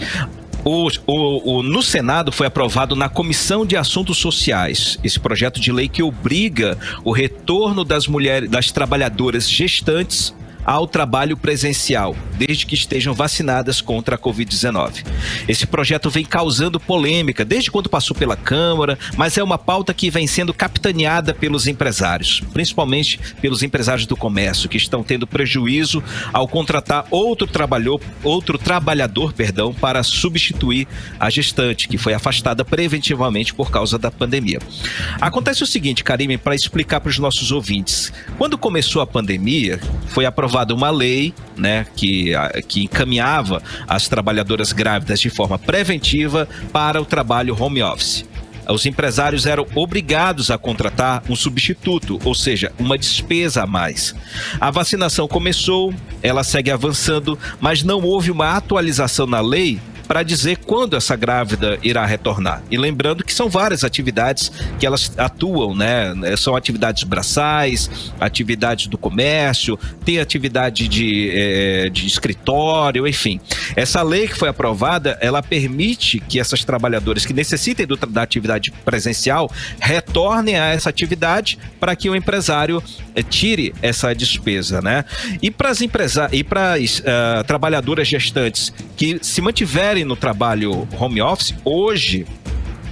No Senado foi aprovado na Comissão de Assuntos Sociais esse projeto de lei que obriga o retorno das trabalhadoras gestantes ao trabalho presencial, desde que estejam vacinadas contra a Covid-19. Esse projeto vem causando polêmica desde quando passou pela Câmara, mas é uma pauta que vem sendo capitaneada pelos empresários, principalmente pelos empresários do comércio, que estão tendo prejuízo ao contratar outro trabalhador, para substituir a gestante, que foi afastada preventivamente por causa da pandemia. Acontece o seguinte, Karime, para explicar para os nossos ouvintes. Quando começou a pandemia, foi aprovada uma lei, né, que encaminhava as trabalhadoras grávidas de forma preventiva para o trabalho home office. Os empresários eram obrigados a contratar um substituto, ou seja, uma despesa a mais. A vacinação começou, ela segue avançando, mas não houve uma atualização na lei para dizer quando essa grávida irá retornar. E lembrando que são várias atividades que elas atuam, né? São atividades braçais, atividades do comércio, tem atividade de escritório, enfim. Essa lei que foi aprovada, ela permite que essas trabalhadoras que necessitem da atividade presencial retornem a essa atividade para que o empresário tire essa despesa, né? E para as trabalhadoras gestantes que se mantiverem no trabalho home office, hoje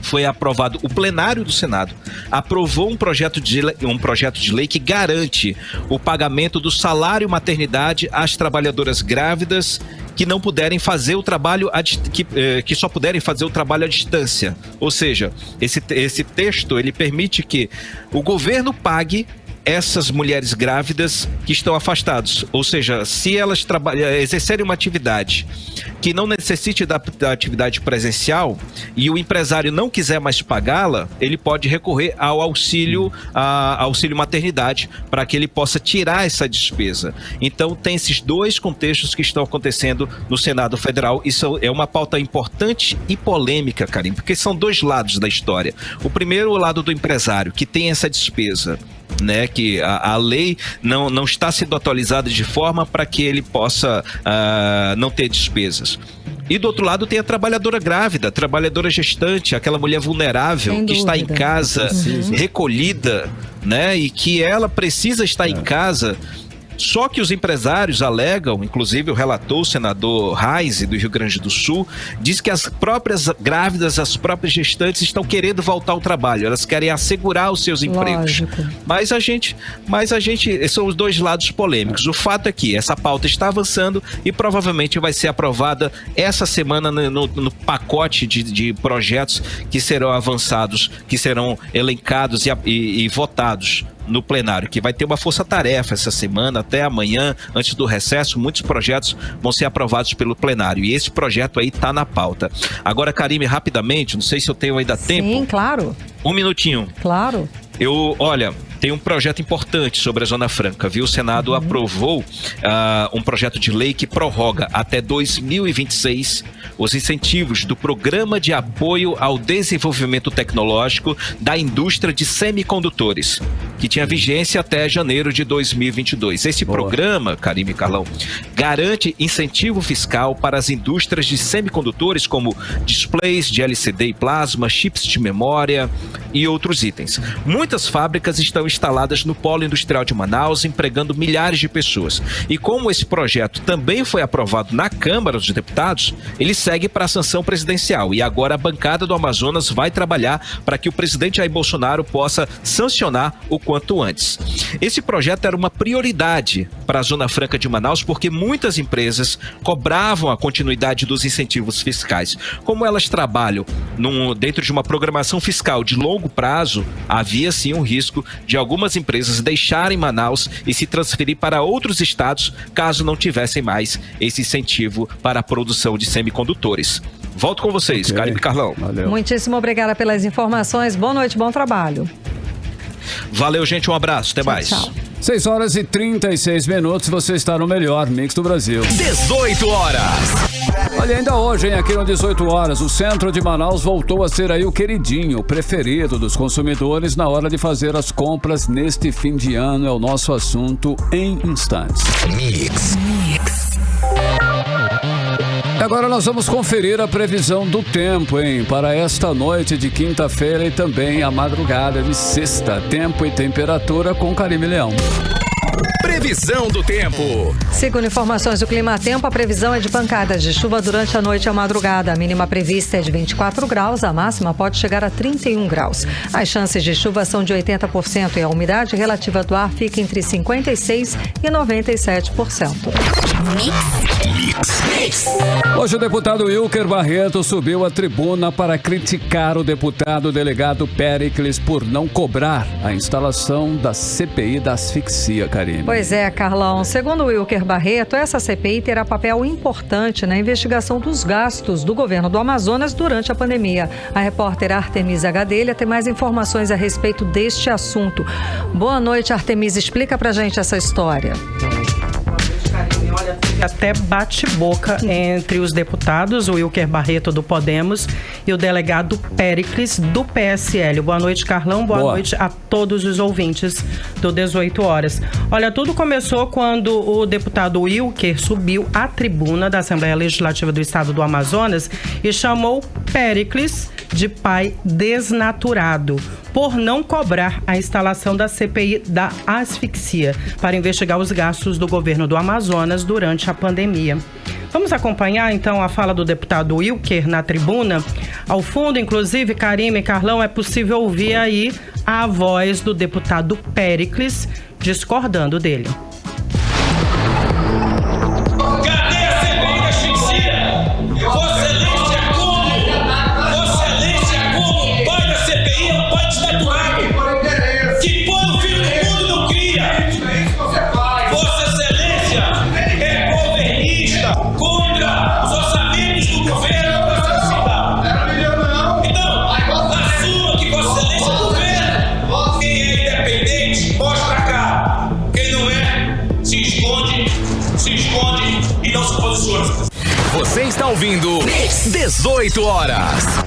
foi aprovado, o plenário do Senado aprovou um projeto de lei que garante o pagamento do salário maternidade às trabalhadoras grávidas que não puderem fazer o trabalho, que só puderem fazer o trabalho à distância. Ou seja, esse texto, ele permite que o governo pague essas mulheres grávidas que estão afastadas. Ou seja, se elas exercerem uma atividade que não necessite da atividade presencial e o empresário não quiser mais pagá-la, ele pode recorrer ao auxílio maternidade para que ele possa tirar essa despesa. Então tem esses dois contextos que estão acontecendo no Senado Federal. Isso é uma pauta importante e polêmica, Karim, porque são dois lados da história. O primeiro, o lado do empresário, que tem essa despesa, né, que a lei não está sendo atualizada de forma para que ele possa não ter despesas. E do outro lado tem a trabalhadora grávida, a trabalhadora gestante, aquela mulher vulnerável que está em casa, recolhida, né, e que ela precisa estar em casa. Só que os empresários alegam, inclusive o relator, o senador Reis, do Rio Grande do Sul, diz que as próprias grávidas, as próprias gestantes estão querendo voltar ao trabalho, elas querem assegurar os seus empregos. Mas a gente, são os dois lados polêmicos. O fato é que essa pauta está avançando e provavelmente vai ser aprovada essa semana no pacote de projetos que serão avançados, que serão elencados e votados no plenário, que vai ter uma força-tarefa essa semana, até amanhã, antes do recesso. Muitos projetos vão ser aprovados pelo plenário e esse projeto aí está na pauta. Agora, Karime, rapidamente, não sei se eu tenho ainda tempo. Sim, claro. Um minutinho. Claro. Olha, tem um projeto importante sobre a Zona Franca, viu? O Senado aprovou um projeto de lei que prorroga até 2026 os incentivos do Programa de Apoio ao Desenvolvimento Tecnológico da Indústria de Semicondutores, que tinha vigência até janeiro de 2022. Esse programa, Karime e Carlão, garante incentivo fiscal para as indústrias de semicondutores como displays de LCD e plasma, chips de memória e outros itens. Muitas fábricas estão instaladas no Polo Industrial de Manaus, empregando milhares de pessoas. E como esse projeto também foi aprovado na Câmara dos Deputados, ele segue para a sanção presidencial. E agora a bancada do Amazonas vai trabalhar para que o presidente Jair Bolsonaro possa sancionar o quanto antes. Esse projeto era uma prioridade para a Zona Franca de Manaus, porque muitas empresas cobravam a continuidade dos incentivos fiscais. Como elas trabalham dentro de uma programação fiscal de longo prazo, havia sim um risco de algumas empresas deixarem Manaus e se transferir para outros estados caso não tivessem mais esse incentivo para a produção de semicondutores. Volto com vocês, Karime e Carlão. Valeu. Muitíssimo obrigada pelas informações. Boa noite, bom trabalho. Valeu, gente. Um abraço. Até mais. Tchau. 6 horas e 36 minutos. Você está no melhor mix do Brasil. 18 horas. Olha, ainda hoje, hein, aqui no 18 horas, o centro de Manaus voltou a ser aí o queridinho, o preferido dos consumidores na hora de fazer as compras neste fim de ano. É o nosso assunto em instantes. Mix. Agora nós vamos conferir a previsão do tempo, hein? Para esta noite de quinta-feira e também a madrugada de sexta. Tempo e temperatura com Karime Leão. Previsão do tempo. Segundo informações do Clima Tempo, a previsão é de pancadas de chuva durante a noite e a madrugada. A mínima prevista é de 24 graus, a máxima pode chegar a 31 graus. As chances de chuva são de 80% e a umidade relativa do ar fica entre 56% e 97%. Hoje o deputado Wilker Barreto subiu à tribuna para criticar o deputado delegado Péricles por não cobrar a instalação da CPI da asfixia, Karime. Pois é, Carlão. Segundo Wilker Barreto, essa CPI terá papel importante na investigação dos gastos do governo do Amazonas durante a pandemia. A repórter Artemisa Gadelha tem mais informações a respeito deste assunto. Boa noite, Artemisa. Explica pra gente essa história. Olha, até bate-boca entre os deputados, o Wilker Barreto do Podemos e o delegado Péricles do PSL. Boa noite, Carlão. Boa noite a todos os ouvintes do 18 horas. Olha, tudo começou quando o deputado Wilker subiu à tribuna da Assembleia Legislativa do Estado do Amazonas e chamou Péricles de pai desnaturado por não cobrar a instalação da CPI da asfixia para investigar os gastos do governo do Amazonas durante a pandemia. Vamos acompanhar, então, a fala do deputado Wilker na tribuna. Ao fundo, inclusive, Karime e Carlão, é possível ouvir aí a voz do deputado Péricles discordando dele. Cadê a CPI da asfixia? Vossa Excelência, como pai da CPI é um pai desnaturado que põe o filho do mundo no crime. gente, mostra a cara. Quem não é, se esconde e não se posiciona. Você está ouvindo 18 horas.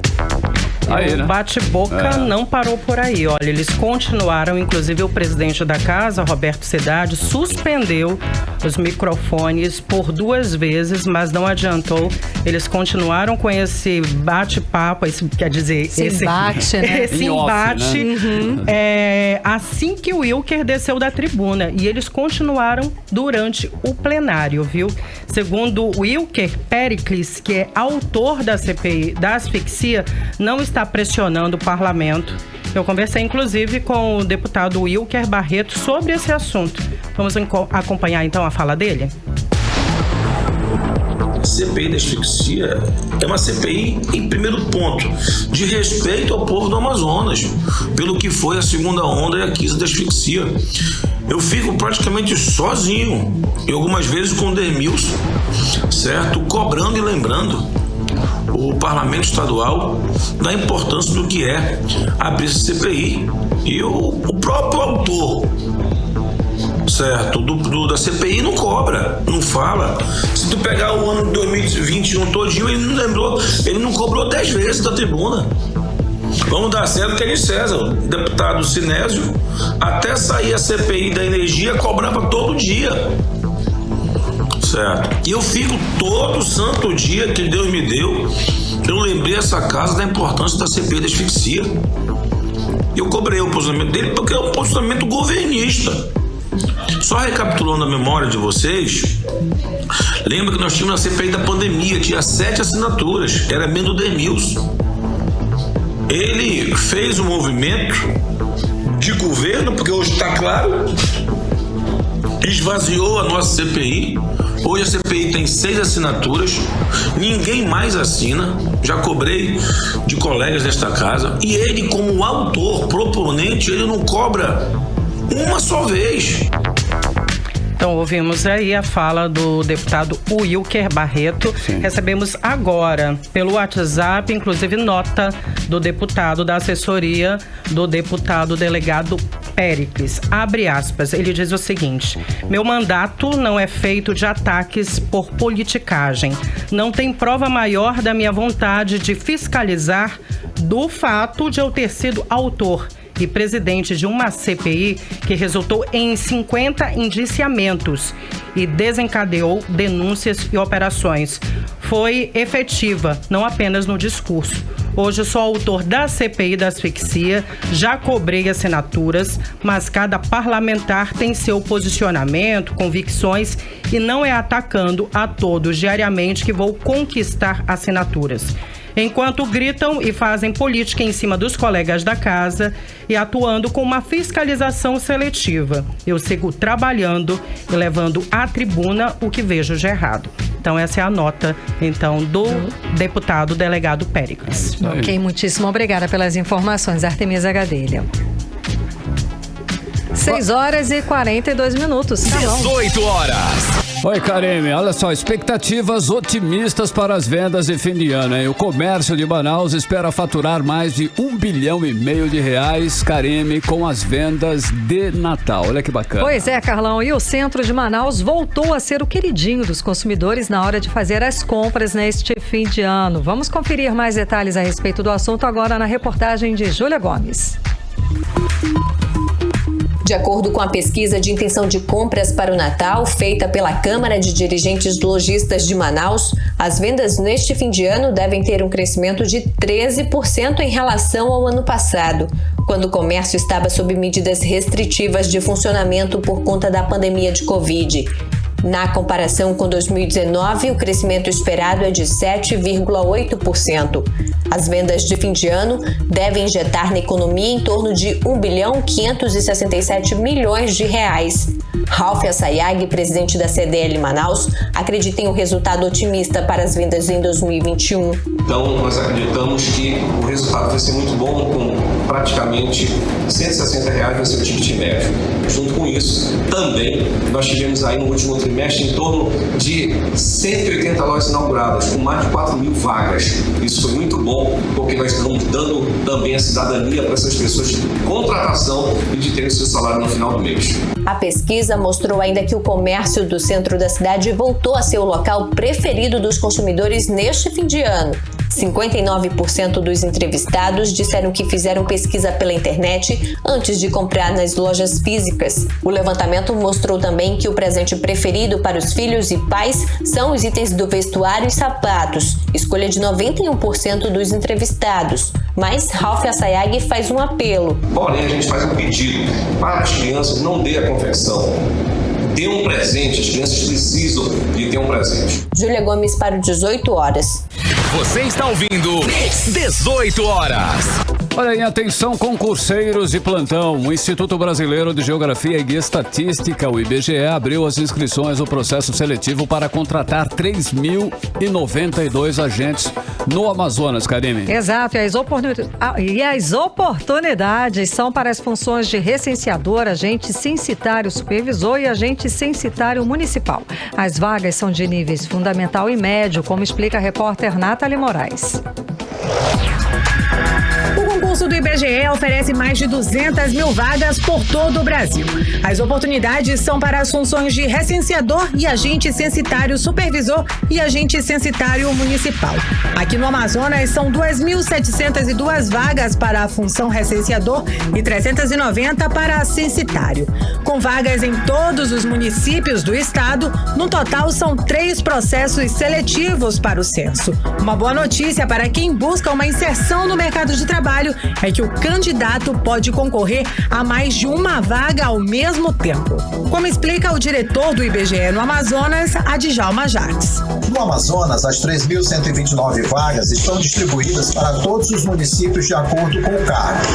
Aí, né? O bate-boca não parou por aí. Olha, eles continuaram, inclusive o presidente da casa, Roberto Cidade, suspendeu os microfones por 2 vezes, mas não adiantou. Eles continuaram com esse bate-papo, quer dizer, esse embate, né? Esse embate, né? Assim que o Wilker desceu da tribuna. E eles continuaram durante o plenário, viu? Segundo o Wilker Péricles, que é autor da CPI da asfixia, não está pressionando o parlamento. Eu conversei, inclusive, com o deputado Wilker Barreto sobre esse assunto. Vamos acompanhar, então, a fala dele? A CPI da asfixia é uma CPI, em primeiro ponto, de respeito ao povo do Amazonas, pelo que foi a segunda onda e a crise da asfixia. Eu fico praticamente sozinho, e algumas vezes com o Demilson, certo? Cobrando e lembrando o parlamento estadual da importância do que é abrir essa CPI. E o próprio autor, certo, da CPI não cobra, não fala. Se tu pegar o ano de 2021 todinho, ele não cobrou 10 vezes da tribuna. Vamos dar certo que é de César, o deputado Sinésio, até sair a CPI da energia, cobrava todo dia. Certo. E eu fico todo santo dia que Deus me deu, eu lembrei essa casa da importância da CPI da asfixia. Eu cobrei o posicionamento dele porque é um posicionamento governista. Só recapitulando a memória de vocês, lembra que nós tínhamos a CPI da pandemia, tinha 7 assinaturas, era mesmo do Demilson. Ele fez um movimento de governo, porque hoje está claro, esvaziou a nossa CPI. Hoje a CPI tem 6 assinaturas, ninguém mais assina, já cobrei de colegas desta casa, e ele, como autor, proponente, ele não cobra uma só vez. Então, ouvimos aí a fala do deputado Wilker Barreto. Sim. Recebemos agora, pelo WhatsApp, inclusive nota do deputado da assessoria do deputado delegado Péricles. Abre aspas, ele diz o seguinte: meu mandato não é feito de ataques por politicagem. Não tem prova maior da minha vontade de fiscalizar do fato de eu ter sido autor e presidente de uma CPI que resultou em 50 indiciamentos e desencadeou denúncias e operações. Foi efetiva, não apenas no discurso. Hoje eu sou autor da CPI da asfixia, já cobrei assinaturas, mas cada parlamentar tem seu posicionamento, convicções, e não é atacando a todos diariamente que vou conquistar assinaturas. Enquanto gritam e fazem política em cima dos colegas da casa e atuando com uma fiscalização seletiva. Eu sigo trabalhando e levando à tribuna o que vejo de errado. Então essa é a nota, então, do deputado delegado Péricles. Ok, muitíssimo obrigada pelas informações, Artemisa Gadelha. 6h42. 18 horas. Oi, Karime, olha só, expectativas otimistas para as vendas de fim de ano, hein? O comércio de Manaus espera faturar mais de R$1,5 bilhão de reais, Karime, com as vendas de Natal. Olha que bacana. Pois é, Carlão, e o centro de Manaus voltou a ser o queridinho dos consumidores na hora de fazer as compras neste fim de ano. Vamos conferir mais detalhes a respeito do assunto agora na reportagem de Júlia Gomes. De acordo com a pesquisa de intenção de compras para o Natal, feita pela Câmara de Dirigentes Lojistas de Manaus, as vendas neste fim de ano devem ter um crescimento de 13% em relação ao ano passado, quando o comércio estava sob medidas restritivas de funcionamento por conta da pandemia de Covid. Na comparação com 2019, o crescimento esperado é de 7,8%. As vendas de fim de ano devem injetar na economia em torno de R$1,567 bilhão. Ralph Assayag, presidente da CDL Manaus, acredita em um resultado otimista para as vendas em 2021. Então, nós acreditamos que o resultado vai ser muito bom, com praticamente R$160 vai ser o ticket médio. Junto com isso, também nós tivemos aí no último trimestre em torno de 180 lojas inauguradas, com mais de 4.000 vagas. Isso foi muito bom, porque nós estamos dando também a cidadania para essas pessoas de contratação e de ter o seu salário no final do mês. A pesquisa mostrou ainda que o comércio do centro da cidade voltou a ser o local preferido dos consumidores neste fim de ano. 59% dos entrevistados disseram que fizeram pesquisa pela internet antes de comprar nas lojas físicas. O levantamento mostrou também que o presente preferido para os filhos e pais são os itens do vestuário e sapatos, escolha de 91% dos entrevistados. Mas Ralph Assayag faz um apelo. Porém, a gente faz um pedido para as crianças: não dê a confecção. Dê um presente, as crianças precisam de ter um presente. Júlia Gomes para o 18 horas. Você está ouvindo 18 horas. Olha aí, atenção concurseiros de plantão. O Instituto Brasileiro de Geografia e Estatística, o IBGE, abriu as inscrições do processo seletivo para contratar 3.092 agentes no Amazonas, Karine. Exato, e as oportunidades são para as funções de recenseador, agente censitário supervisor e agente censitário municipal. As vagas são de níveis fundamental e médio, como explica a repórter Nathalie Moraes. O concurso do IBGE oferece mais de 200 mil vagas por todo o Brasil. As oportunidades são para as funções de recenseador e agente censitário supervisor e agente censitário municipal. Aqui no Amazonas são 2.702 vagas para a função recenseador e 390 para a censitário. Com vagas em todos os municípios do estado, no total são 3 processos seletivos para o censo. Uma boa notícia para quem busca uma inserção no mercado de trabalho é que o candidato pode concorrer a mais de uma vaga ao mesmo tempo. Como explica o diretor do IBGE no Amazonas, Adjalma Jacques. No Amazonas, as 3.129 vagas estão distribuídas para todos os municípios de acordo com o cargo.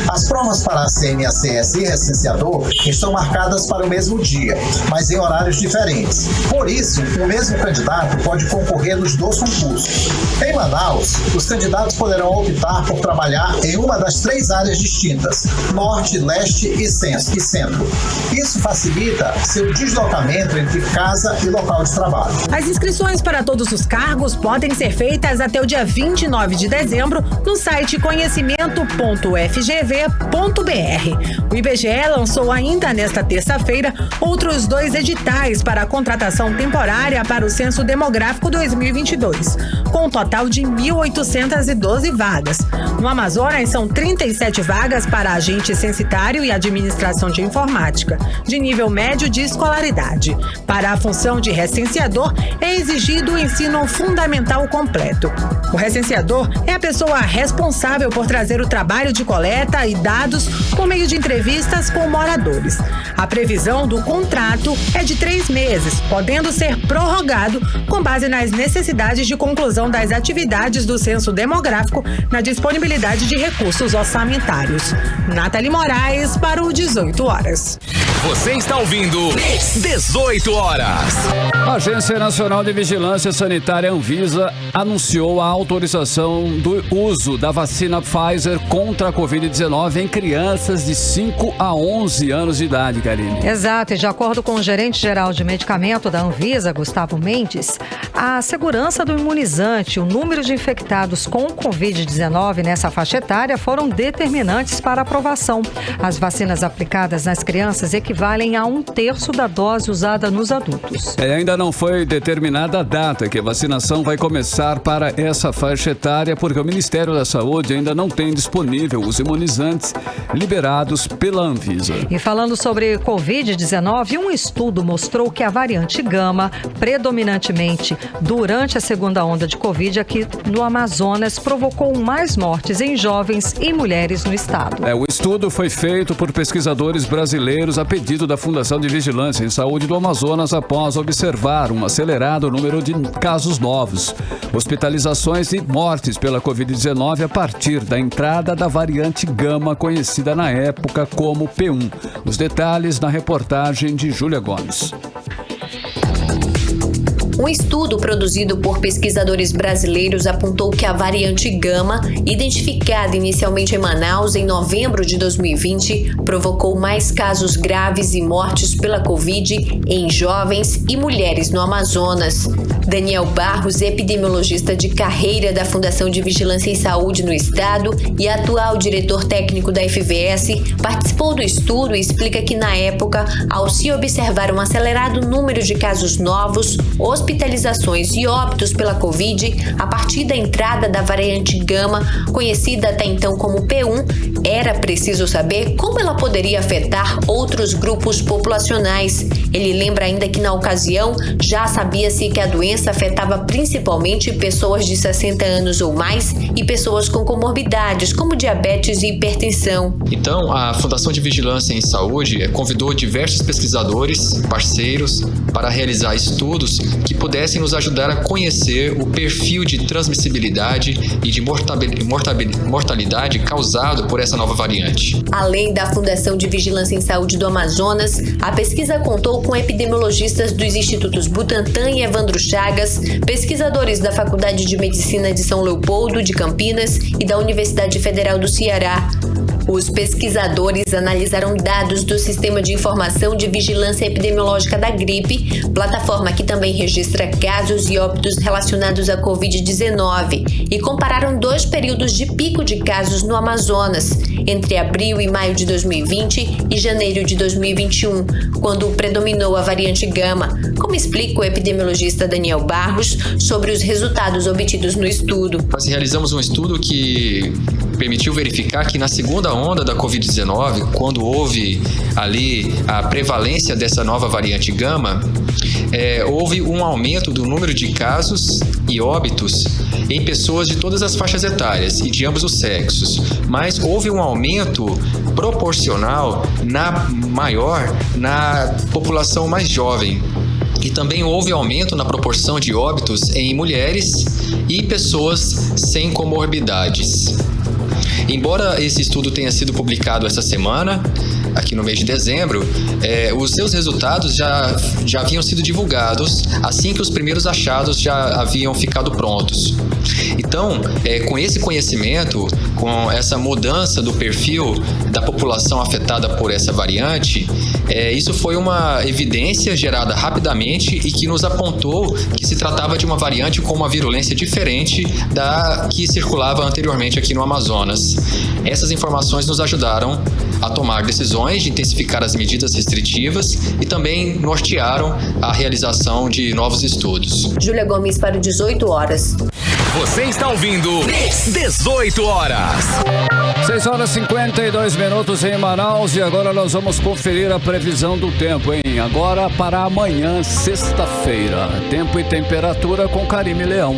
As provas para a CNACS e recenseador estão marcadas para o mesmo dia, mas em horários diferentes. Por isso, o mesmo candidato pode concorrer nos 2 concursos. Em Manaus, os candidatos poderão optar por trabalhar em uma das 3 áreas distintas, norte, leste e centro. Isso facilita seu deslocamento entre casa e local de trabalho. As inscrições para todos os cargos podem ser feitas até o dia 29 de dezembro no site conhecimento.fgv.br. O IBGE lançou ainda nesta terça-feira outros 2 editais para a contratação temporária para o Censo Demográfico 2022, com um total de 1.812 vagas. No Amazonas, são 37 vagas para agente censitário e administração de informática, de nível médio de escolaridade. Para a função de recenseador, é exigido o ensino fundamental completo. O recenseador é a pessoa responsável por trazer o trabalho de coleta e dados por meio de entrevistas com moradores. A previsão do contrato é de 3 meses, podendo ser prorrogado com base nas necessidades de conclusão das atividades do censo demográfico na disponibilidade de recursos orçamentários. Nathalie Moraes para o 18 horas. Você está ouvindo 18 horas. A Agência Nacional de Vigilância Sanitária Anvisa anunciou a autorização do uso da vacina Pfizer contra a Covid-19 em crianças de 5 a 11 anos de idade, Karine. Exato, e de acordo com o gerente-geral de medicamento da Anvisa, Gustavo Mendes, a segurança do imunizante e o número de infectados com Covid-19 nessa faixa etária foram determinantes para a aprovação. As vacinas aplicadas nas crianças equivalem a 1/3 da dose usada nos adultos. Ainda não foi determinada a data que a vacinação vai começar para essa faixa etária, porque o Ministério da Saúde ainda não tem disponível os imunizantes liberados pela Anvisa. E falando sobre Covid-19, um estudo mostrou que a variante Gama, predominantemente durante a segunda onda de Covid aqui no Amazonas, provocou mais mortes em jovens e mulheres no estado. O estudo foi feito por pesquisadores brasileiros a pedido da Fundação de Vigilância em Saúde do Amazonas após observar um acelerado número de casos novos, hospitalizações e mortes pela Covid-19 a partir da entrada da variante Gama, conhecida na época como P1. Os detalhes na reportagem de Júlia Gomes. Um estudo produzido por pesquisadores brasileiros apontou que a variante Gama, identificada inicialmente em Manaus em novembro de 2020, provocou mais casos graves e mortes pela Covid em jovens e mulheres no Amazonas. Daniel Barros, epidemiologista de carreira da Fundação de Vigilância em Saúde no Estado e atual diretor técnico da FVS, participou do estudo e explica que, na época, ao se observar um acelerado número de casos novos, hospitalizações e óbitos pela Covid, a partir da entrada da variante Gama, conhecida até então como P1, era preciso saber como ela poderia afetar outros grupos populacionais. Ele lembra ainda que, na ocasião, já sabia-se que a doença afetava principalmente pessoas de 60 anos ou mais e pessoas com comorbidades, como diabetes e hipertensão. Então, a Fundação de Vigilância em Saúde convidou diversos pesquisadores, parceiros, para realizar estudos que pudessem nos ajudar a conhecer o perfil de transmissibilidade e de mortalidade causado por essa nova variante. Além da Fundação de Vigilância em Saúde do Amazonas, a pesquisa contou com epidemiologistas dos Institutos Butantan e Evandro Chagas, pesquisadores da Faculdade de Medicina de São Leopoldo, de Campinas, e da Universidade Federal do Ceará. Os pesquisadores analisaram dados do Sistema de Informação de Vigilância Epidemiológica da Gripe, plataforma que também registra casos e óbitos relacionados à Covid-19, e compararam 2 períodos de pico de casos no Amazonas, entre abril e maio de 2020 e janeiro de 2021, quando predominou a variante Gama, como explica o epidemiologista Daniel Barros sobre os resultados obtidos no estudo. Nós realizamos um estudo que permitiu verificar que na segunda onda da Covid-19, quando houve ali a prevalência dessa nova variante Gama, houve um aumento do número de casos e óbitos em pessoas de todas as faixas etárias e de ambos os sexos, mas houve um aumento proporcional maior na população mais jovem. E também houve aumento na proporção de óbitos em mulheres e pessoas sem comorbidades. Embora esse estudo tenha sido publicado essa semana, aqui no mês de dezembro, os seus resultados já haviam sido divulgados assim que os primeiros achados já haviam ficado prontos. Então, com esse conhecimento, com essa mudança do perfil da população afetada por essa variante, isso foi uma evidência gerada rapidamente e que nos apontou que se tratava de uma variante com uma virulência diferente da que circulava anteriormente aqui no Amazonas. Essas informações nos ajudaram a tomar decisões de intensificar as medidas restritivas e também nortearam a realização de novos estudos. Júlia Gomes para o 18 horas. Você está ouvindo 18 horas. 6 horas e 52 minutos em Manaus e agora nós vamos conferir a previsão do tempo, hein? Agora para amanhã, sexta-feira. Tempo e temperatura com Karime Leão.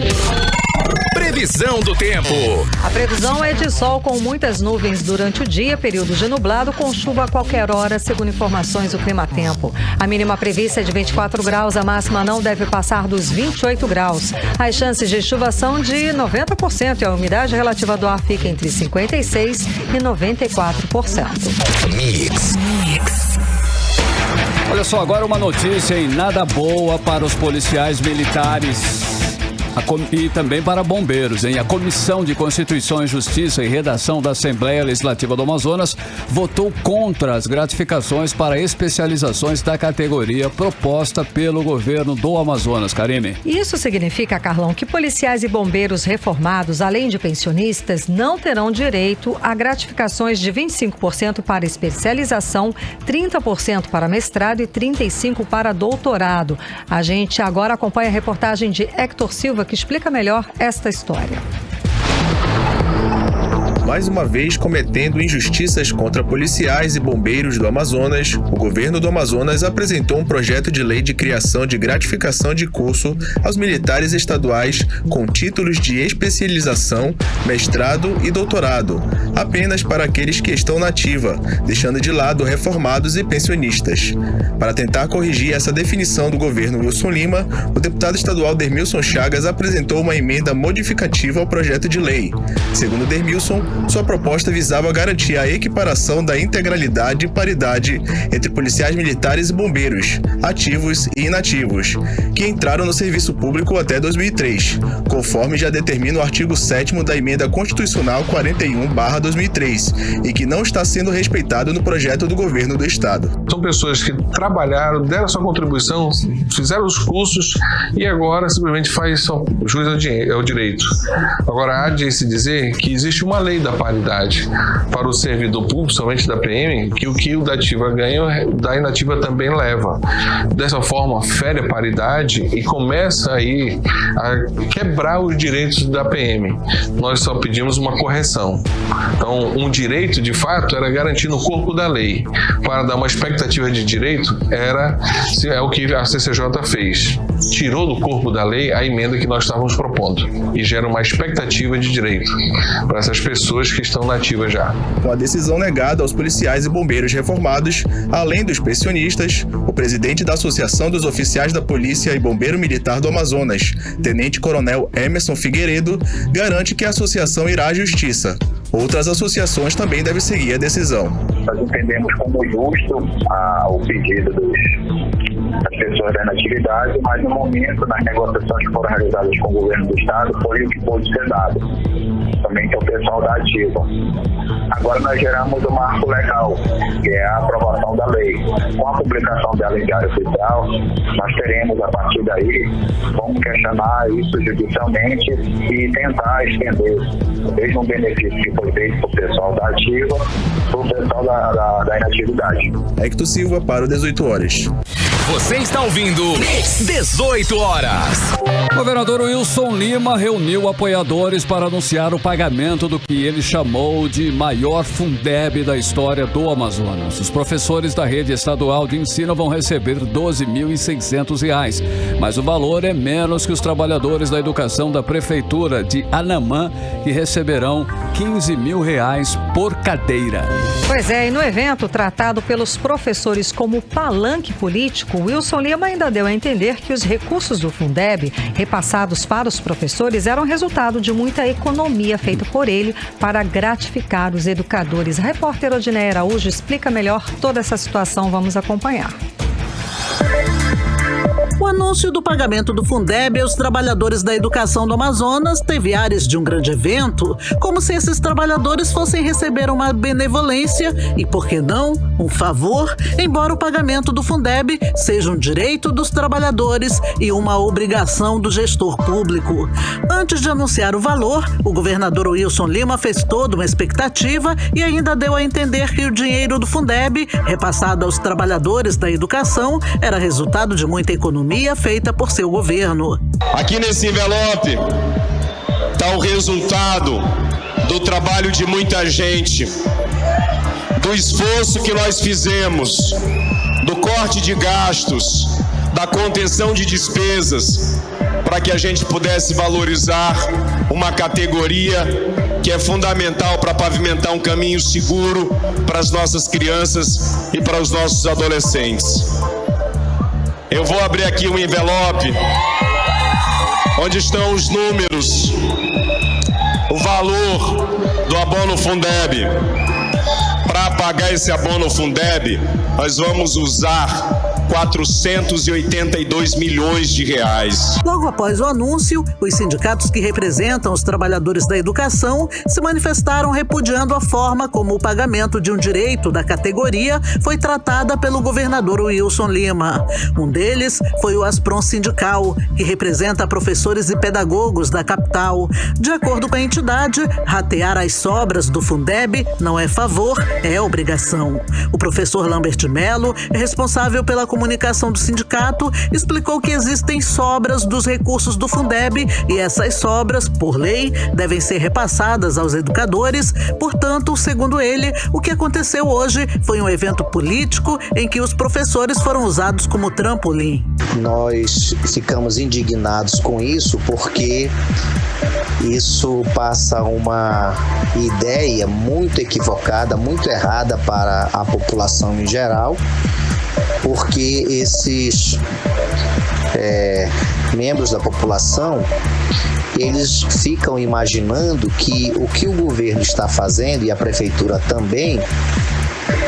Previsão do tempo. A previsão é de sol com muitas nuvens durante o dia, período de nublado com chuva a qualquer hora, segundo informações do Climatempo. A mínima prevista é de 24 graus, a máxima não deve passar dos 28 graus. As chances de chuva são de 90% e a umidade relativa do ar fica entre 56% e 94%. Mix. Olha só, agora uma notícia em nada boa para os policiais militares. E também para bombeiros, hein? A Comissão de Constituição e Justiça e Redação da Assembleia Legislativa do Amazonas votou contra as gratificações para especializações da categoria proposta pelo governo do Amazonas. Karime. Isso significa, Carlão, que policiais e bombeiros reformados, além de pensionistas, não terão direito a gratificações de 25% para especialização, 30% para mestrado e 35% para doutorado. A gente agora acompanha a reportagem de Hector Silva, que explica melhor esta história. Mais uma vez cometendo injustiças contra policiais e bombeiros do Amazonas, o governo do Amazonas apresentou um projeto de lei de criação de gratificação de curso aos militares estaduais com títulos de especialização, mestrado e doutorado, apenas para aqueles que estão na ativa, deixando de lado reformados e pensionistas. Para tentar corrigir essa definição do governo Wilson Lima, o deputado estadual Dermilson Chagas apresentou uma emenda modificativa ao projeto de lei. Segundo Dermilson, Sua proposta visava garantir a equiparação da integralidade e paridade entre policiais militares e bombeiros, ativos e inativos, que entraram no serviço público até 2003, conforme já determina o artigo 7º da Emenda Constitucional 41/2003, e que não está sendo respeitado no projeto do governo do Estado. São pessoas que trabalharam, deram sua contribuição, fizeram os cursos e agora simplesmente faz só juiz ao direito. Agora há de se dizer que existe uma lei da paridade para o servidor público, somente da PM, que o da ativa ganha, da inativa também leva. Dessa forma, fere a paridade e começa aí a quebrar os direitos da PM. Nós só pedimos uma correção. Então, um direito, de fato, era garantido no corpo da lei. Para dar uma expectativa de direito, é o que a CCJ fez. Tirou do corpo da lei a emenda que nós estávamos propondo e gera uma expectativa de direito para essas pessoas que estão nativas já. Com a decisão negada aos policiais e bombeiros reformados, além dos pensionistas, o presidente da Associação dos Oficiais da Polícia e Bombeiro Militar do Amazonas, Tenente Coronel Emerson Figueiredo, garante que a associação irá à justiça. Outras associações também devem seguir a decisão. Nós entendemos como justo o pedido das pessoas da inatividade, mas no momento, nas negociações que foram realizadas com o governo do Estado, foi o que pôde ser dado, somente ao pessoal da ativa. Agora nós geramos um marco legal, que é a aprovação da lei. Com a publicação dela em Diário Oficial, nós teremos, a partir daí, vamos questionar isso judicialmente e tentar estender o mesmo benefício que foi feito para o pessoal da ativa, para o pessoal da inatividade. Hector Silva para o 18 horas. Você está ouvindo 18 horas. O governador Wilson Lima reuniu apoiadores para anunciar o pagamento do que ele chamou de maior Fundeb da história do Amazonas. Os professores da rede estadual de ensino vão receber R$ 12.600, mas o valor é menos que os trabalhadores da educação da prefeitura de Anamã, que receberão R$ 15.000 por cadeira. Pois é, e no evento tratado pelos professores como palanque político, Wilson Lima ainda deu a entender que os recursos do Fundeb repassados para os professores eram resultado de muita economia feita por ele para gratificar os educadores. A repórter Odineia Araújo explica melhor toda essa situação. Vamos acompanhar. O anúncio do pagamento do Fundeb aos trabalhadores da educação do Amazonas teve ares de um grande evento, como se esses trabalhadores fossem receber uma benevolência e, por que não, um favor, embora o pagamento do Fundeb seja um direito dos trabalhadores e uma obrigação do gestor público. Antes de anunciar o valor, o governador Wilson Lima fez toda uma expectativa e ainda deu a entender que o dinheiro do Fundeb, repassado aos trabalhadores da educação, era resultado de muita economia feita por seu governo. Aqui nesse envelope está o resultado do trabalho de muita gente, do esforço que nós fizemos, do corte de gastos, da contenção de despesas, para que a gente pudesse valorizar uma categoria que é fundamental para pavimentar um caminho seguro para as nossas crianças e para os nossos adolescentes. Eu vou abrir aqui um envelope onde estão os números, o valor do abono Fundeb. Para pagar esse abono Fundeb, nós vamos usar 482 milhões de reais. Logo após o anúncio, os sindicatos que representam os trabalhadores da educação se manifestaram repudiando a forma como o pagamento de um direito da categoria foi tratada pelo governador Wilson Lima. Um deles foi o Aspron Sindical, que representa professores e pedagogos da capital. De acordo com a entidade, ratear as sobras do Fundeb não é favor, é obrigação. O professor Lambert Melo é responsável pela comunicação do sindicato, explicou que existem sobras dos recursos do Fundeb e essas sobras, por lei, devem ser repassadas aos educadores. Portanto, segundo ele, o que aconteceu hoje foi um evento político em que os professores foram usados como trampolim. Nós ficamos indignados com isso porque isso passa uma ideia muito equivocada, muito errada para a população em geral, porque esses membros da população, eles ficam imaginando que o que o governo está fazendo, e a prefeitura também,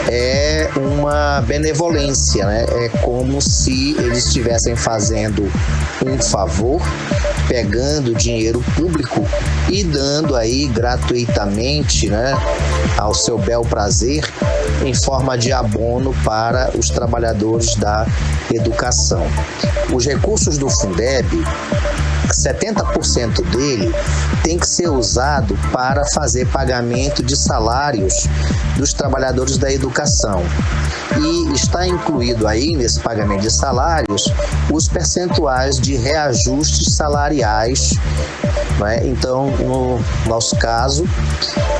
é uma benevolência, né? É como se eles estivessem fazendo um favor, pegando dinheiro público e dando aí gratuitamente, né, ao seu bel prazer, em forma de abono para os trabalhadores da educação. Os recursos do Fundeb, 70% dele tem que ser usado para fazer pagamento de salários dos trabalhadores da educação. E está incluído aí nesse pagamento de salários os percentuais de reajustes salariais, né? Então, no nosso caso,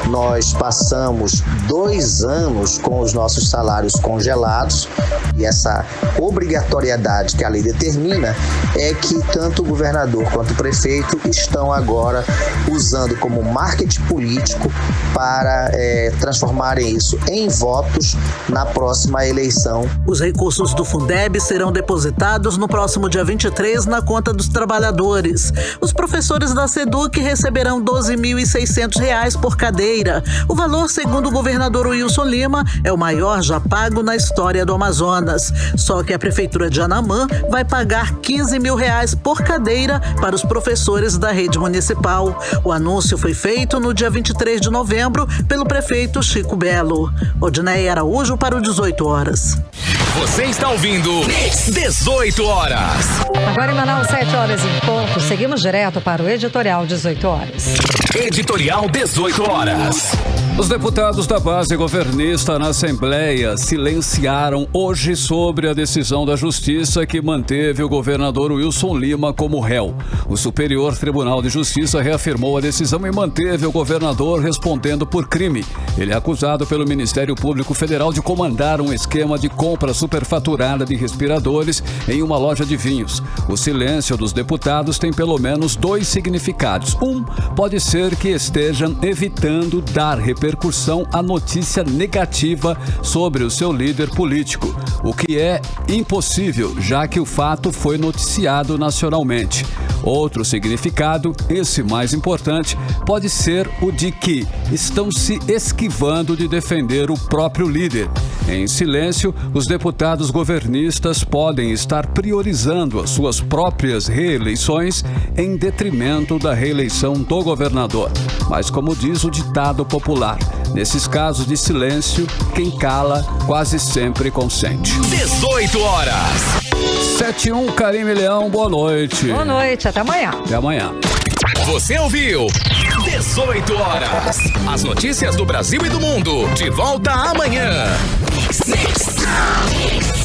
nós passamos 2 anos com os nossos salários congelados, e essa obrigatoriedade que a lei determina é que tanto o governador quanto o prefeito estão agora usando como marketing político para transformarem isso em votos na próxima eleição. Os recursos do Fundeb serão depositados no próximo dia 23 na conta dos trabalhadores. Os professores da SEDUC receberão R$ 12.600 por cadeira. O valor, segundo o governador Wilson Lima, é o maior já pago na história do Amazonas. Só que a prefeitura de Anamã vai pagar R$ 15.000 por cadeira para os professores da rede municipal. O anúncio foi feito no dia 23 de novembro pelo prefeito Chico Belo. Odinei Araújo para o 18 horas. Você está ouvindo 18 horas. Agora em Manaus, 7 horas em ponto. Seguimos direto para o Editorial 18 horas. Editorial 18 horas. Os deputados da base governista na Assembleia silenciaram hoje sobre a decisão da Justiça que manteve o governador Wilson Lima como réu. O Superior Tribunal de Justiça reafirmou a decisão e manteve o governador respondendo por crime. Ele é acusado pelo Ministério Público Federal de comandar um esquema de compra superfaturada de respiradores em uma loja de vinhos. O silêncio dos deputados tem pelo menos 2 significados. Um, pode ser que estejam evitando dar repercussão à notícia negativa sobre o seu líder político, o que é impossível, já que o fato foi noticiado nacionalmente. Outro significado, esse mais importante, pode ser o de que estão se esquivando de defender o próprio líder. Em silêncio, os deputados governistas podem estar priorizando as suas próprias reeleições em detrimento da reeleição do governador. Mas como diz o ditado popular, nesses casos de silêncio, quem cala quase sempre consente. 18 horas. 7-1, Karime Leão, boa noite. Boa noite, até amanhã. Até amanhã. Você ouviu 18 horas. As notícias do Brasil e do mundo. De volta amanhã.